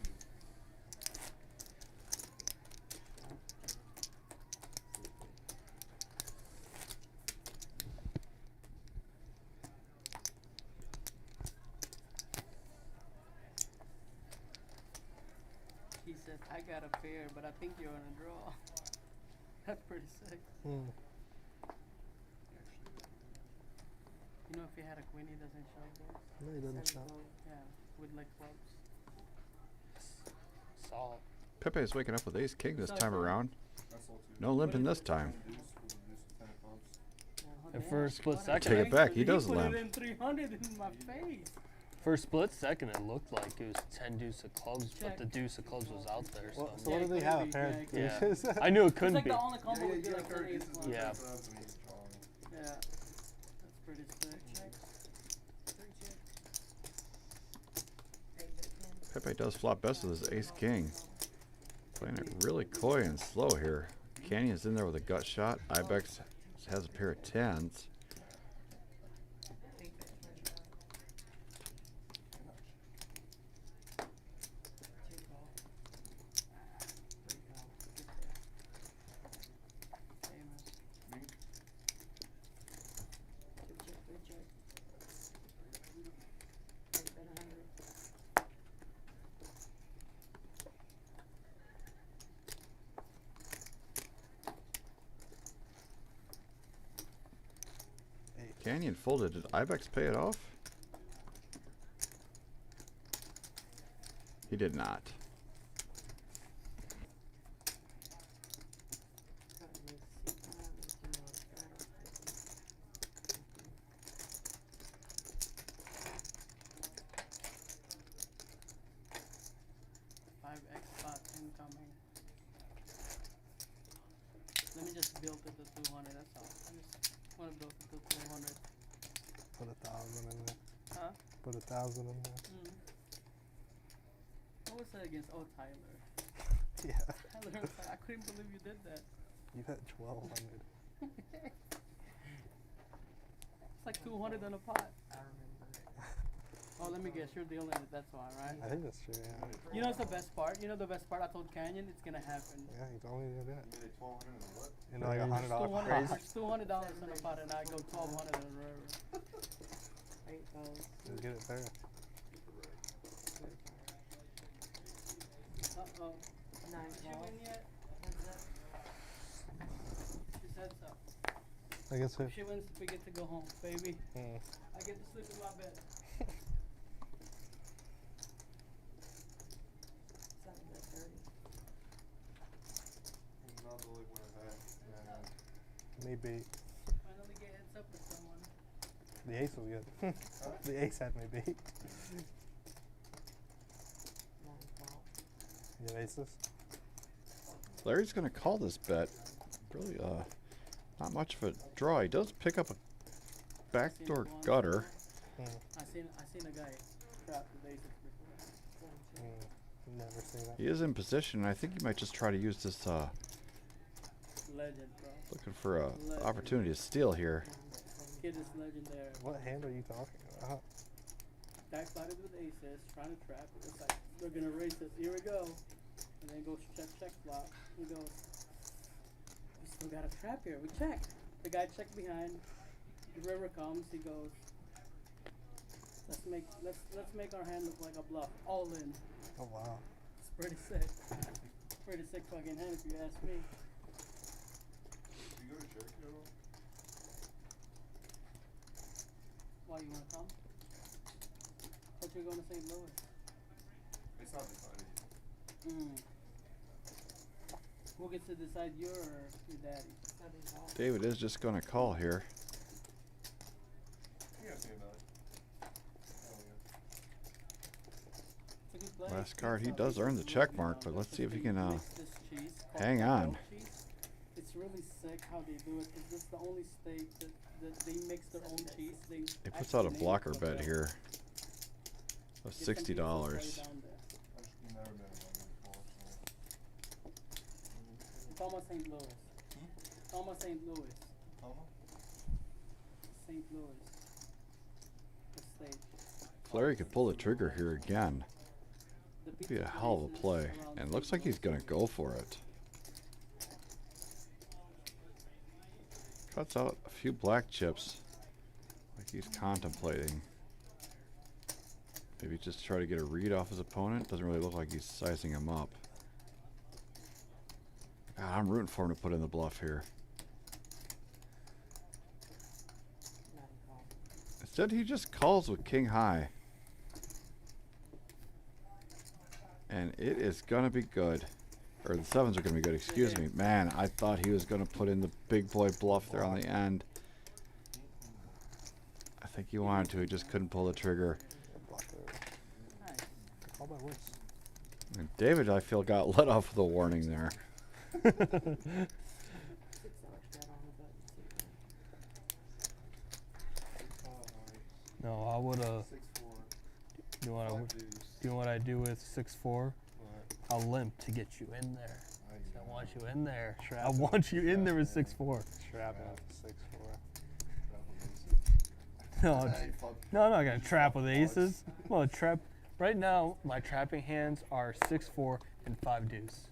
Oh, C3. He said, I got a pair, but I think you're on a draw. That's pretty sick. Hmm. You know, if he had a queen, he doesn't shove there. No, he doesn't 7 shove. fold. Yeah, with like clubs. Solid. Pepe is waking up with ace king this So time cool. around. That's all too. No limping this time. Deuce with a deuce of 10 of clubs. Oh, And damn, for a split what second, Take it back, he does put limp. it in 300 in my face. For a split second, it looked like it was 10 deuce of clubs, but Check. the deuce of clubs was out there. So, Well, so Yeah, what do it they have? A couldn't pair be, of yeah, yeah, deuces? I knew it It's couldn't like be. the only combo would be like pair of 10 deuces ace and clubs. Yeah. clubs and he's drawing. Yeah. That's pretty sick. Check. 3 check. 8 bet 10. Pepe does flop best with his ace king. Playing it really coy and slow here. Canyon's in there with a gut shot. Ibex has a pair of 10s. 8 bet 25. 2 call. 3 call. Good bet. Famous. 2 check, 3 check. 8 bet 100. Canyon folded. Did Ibex pay it off? He did not. Let me just build it to 200. That's all. I just want to build it to 200. Put 1,000 in there. Huh? Put 1,000 in there. What was that against? Oh, Tyler. Yeah. Tyler, I couldn't believe you did that. You had 1,200. It's like 200 on a pot. I remember. Oh, let me guess. You're dealing with that's why, right? I think that's true, yeah. You know what's the best part? You know the best part? I told Canyon it's gonna happen. Yeah, he told me to do that. You made 1,200 and what? You know, like $100 $200 prize. $200 on a pot, and I go 1,200 on the river. 8 balls. Just get it there. Uh-oh. 9 Did you balls. win yet? She said so. I guess so. If she wins, we get to go home, baby. Mm. I get to sleep in my bed. 7 to 30. Not the only one I've had. Yeah. Maybe. Finally get heads up with someone. The ace was good. The ace had me beat. 9 balls. You have aces? Larry's going to call this bet. Really, not much of a draw. He does pick up a backdoor gutter. Mm. I seen a guy trap the aces before. Never seen that. He is in position, and I think he might just try to use this, Legend, bro. looking for a opportunity to steal here. Kid is legendary. What hand are you talking about? Backslided with aces, trying to trap it. It's like, they're gonna race this. Here we go. And then goes check flop. He goes, we still got a trap here. We check. The guy checked behind. The river comes. He goes, let's make our hand look like a bluff. All in. Oh wow. It's pretty sick. Pretty sick fucking hand if you ask me. You go to church at all? Why you wanna come? Thought you were going to St. Louis. It's not decided yet. Who gets to decide your daddy? David is just going to call here. You gotta think about it. It's a good play. Last card, he does earn the check mark, but let's see if he can Mix this cheese called hang on. buffalo cheese. It's really sick how they do it. It's just the only state that they mix their own cheese. He puts out a blocker bet here of $60. I've never been in one before, Thomas St. Louis. Thomas St. Louis. St. Louis. The state. Flurry could pull the trigger here again. Be a hell of a play, and it looks like he's going to go for it. Cuts out a few black chips, like he's contemplating. Maybe just try to get a read off his opponent. Doesn't really look like he's sizing him up. God, I'm rooting for him to put in the bluff here. Instead, he just calls with king high. And it is going to be good. Or the sevens are going to be good, excuse me. Man, I thought he was going to put in the big boy bluff there on the end. I think he wanted to, he just couldn't pull the trigger. Call by words. And David, I feel, got let off with a warning there. No, I would you know what I do with 6-4? I'll limp to get you in there. I want you in there. I want you in there with 6-4. Trap with 6-4. No, I'm not gonna trap with aces. Well, trap. Right now, my trapping hands are 6-4 and 5 deuce.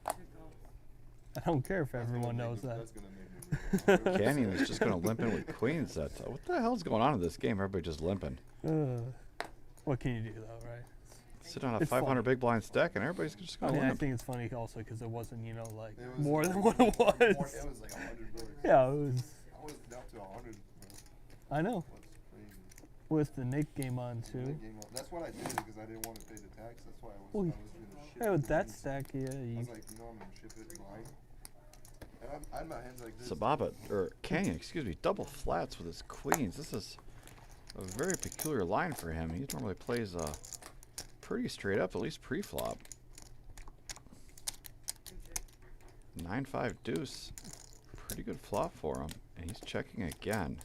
I don't care if everyone knows that. Canyon is just going to limp in with queens. What the hell's going on in this game? Everybody just limping. What can you do, though, right? Sit on a 500 big blind stack, and everybody's just going to limp. I think it's funny also because it wasn't, you know, like more than what it was. It was like 100 bucks. Yeah, it was. I was down to 100. I know. With the Nick game on too. That's what I did because I didn't want to pay the tax. That's why I was Well, going to ship yeah, it with to that these. stack, yeah. I was like, you know, I'm going to ship it blind. And I had my hands like this. Sababa, or Canyon, excuse me, double flats with his queens. This is a very peculiar line for him. He normally plays pretty straight up, at least pre-flop. 9-5 deuce. pretty good flop for him, and he's checking again.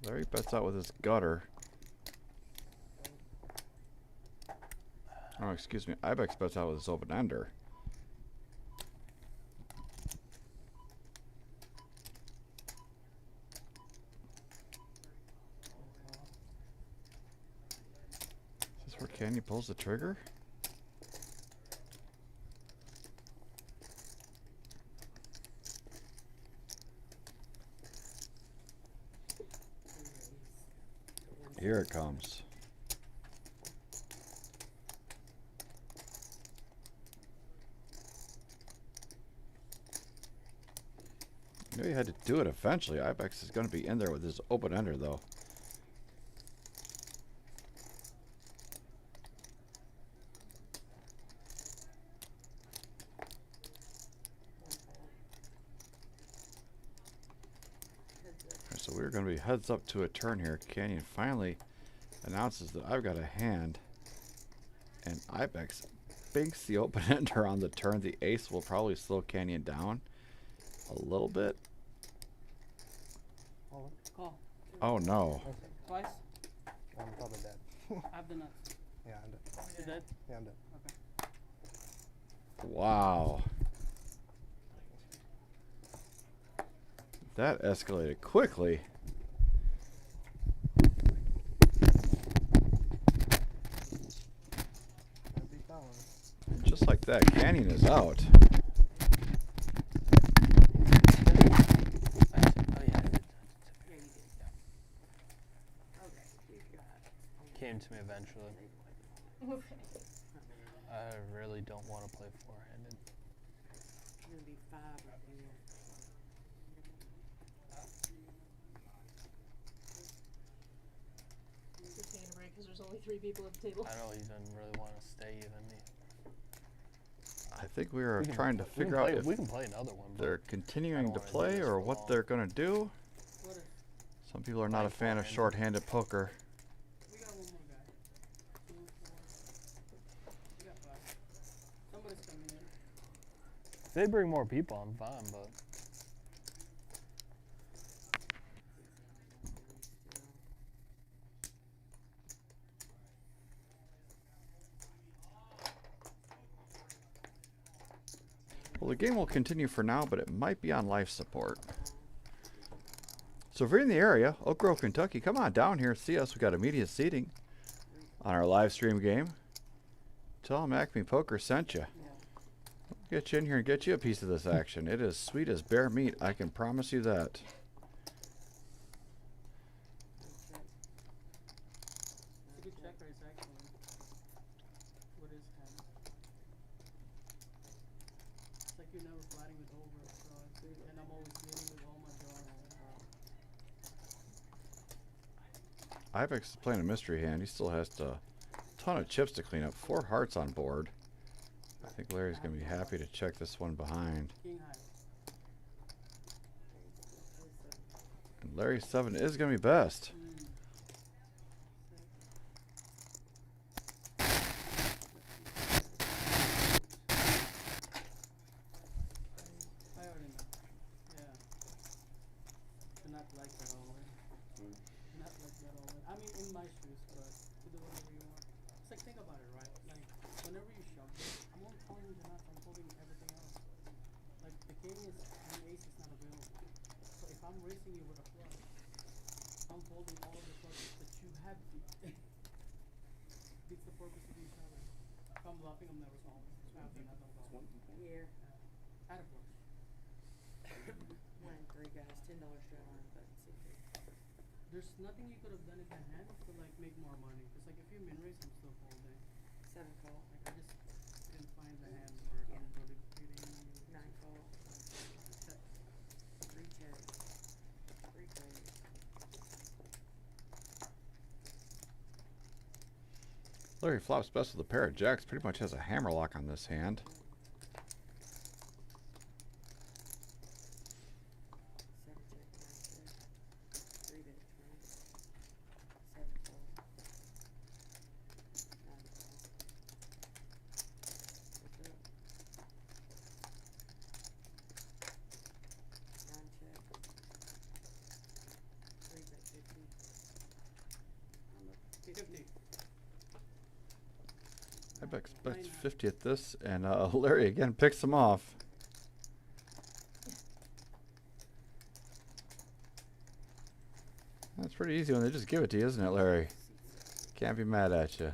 Larry bets out with his gutter. Oh, excuse me. Ibex bets out with his open ender. Is this where Canyon pulls the trigger? Here it comes. I knew you had to do it eventually. Ibex is going to be in there with his open ender, though. So we're going to be heads up to a turn here. Canyon finally announces that I've got a hand, and Ibex binks the open ender on the turn. The ace will probably slow Canyon down a little bit. Call. Oh no. Twice? I'm probably dead. I have the nuts. Yeah, I'm dead. You dead? Yeah, I'm dead. Okay. Wow. That escalated quickly. And just like that, Canyon is out. Came to me eventually. I really don't want to play four-handed. It's gonna be 5 right here. Just taking a break because there's only 3 people at the table. I know he doesn't really want to stay even me. I think we are trying to figure out if we can play another one. they're continuing to play or what they're going to do. Some people are not a fan of short-handed poker. We got one more guy. 2, 4. We got 5. Somebody's coming in. If they bring more people, I'm fine, but. Well, the game will continue for now, but it might be on life support. So if you're in the area, Oak Grove, Kentucky, come on down here and see us. We got immediate seating on our live stream game. Tell them Acme Poker sent you. We'll get you in here and get you a piece of this action. It is sweet as bear meat, I can promise you that. It's a good check raise actually. What is hand? It's like you're never flatting with over, so it's good. And I'm always leading with all my draws. Ibex is playing a mystery hand. He still has a ton of chips to clean up. 4 hearts on board. I think Larry's going to be happy to check this one behind. King high. And Larry's 7 is going to be best. I already know. Yeah. Do not like that all the way. Not like that all the way. I mean, in my shoes, but to do whatever you want. It's like, think about it, right? Like, whenever you shove this, I'm only holding the nuts, I'm holding everything else. Like, the king is, and the ace is not available. So if I'm racing you with a flush, I'm holding all of the flushes that you have beat. Beats the purpose of each other. If I'm bluffing, I'm never solving. So I have the nuts, I'm solving. Here. Add a flush. 1 and 3 guys, $10 straight line, but see. There's nothing you could have done in that hand to like make more money. Cause like if you min raise, I'm still folding. 7 call. Like I just didn't find the hand where I'm really beating. 9 call. Check. 3 checks. 3 trades. Larry flops best with a pair of jacks. Pretty much has a hammerlock on this hand. 50-50. Ibex bets 50 at this, and Larry again picks him off. That's pretty easy when they just give it to you, isn't it, Larry? Can't be mad at you.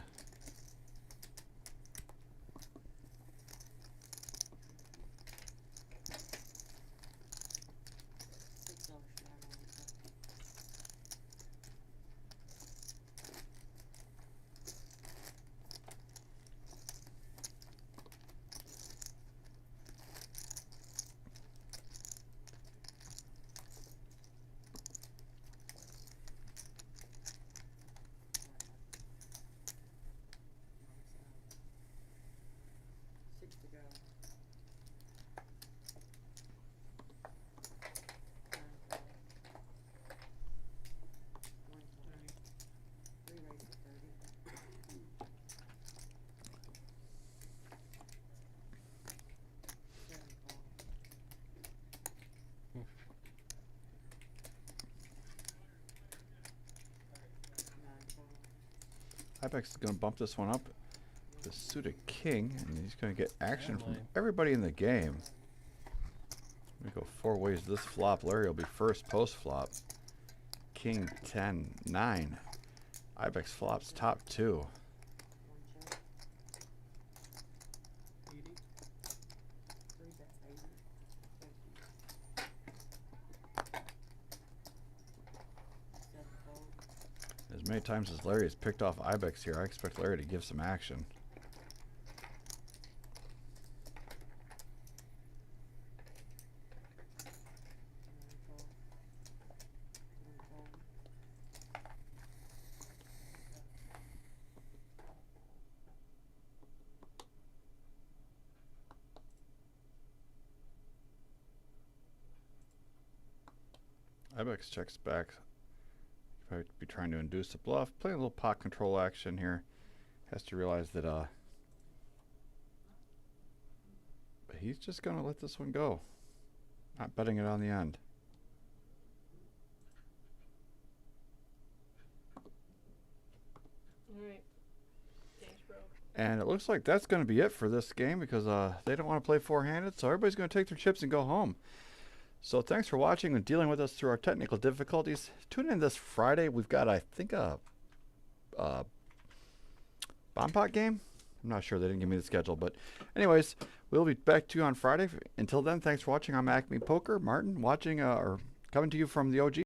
Ibex is going to bump this one up. The suited king, and he's going to get action from everybody in the game. We go 4 ways this flop. Larry will be first post flop. King 10 9. Ibex flops top 2. As many times as Larry has picked off Ibex here, I expect Larry to give some action. Ibex checks back. Probably be trying to induce a bluff, playing a little pot control action here. Has to realize that but he's just gonna let this one go. Not betting it on the end. Alright. Thanks, bro. And it looks like that's gonna be it for this game because they don't want to play four-handed, so everybody's gonna take their chips and go home. So thanks for watching and dealing with us through our technical difficulties. Tune in this Friday. We've got, I think, a bomb pot game. I'm not sure. They didn't give me the schedule. But anyways, we'll be back to you on Friday. Until then, thanks for watching. I'm Acme Poker. Martin, watching or coming to you from the OG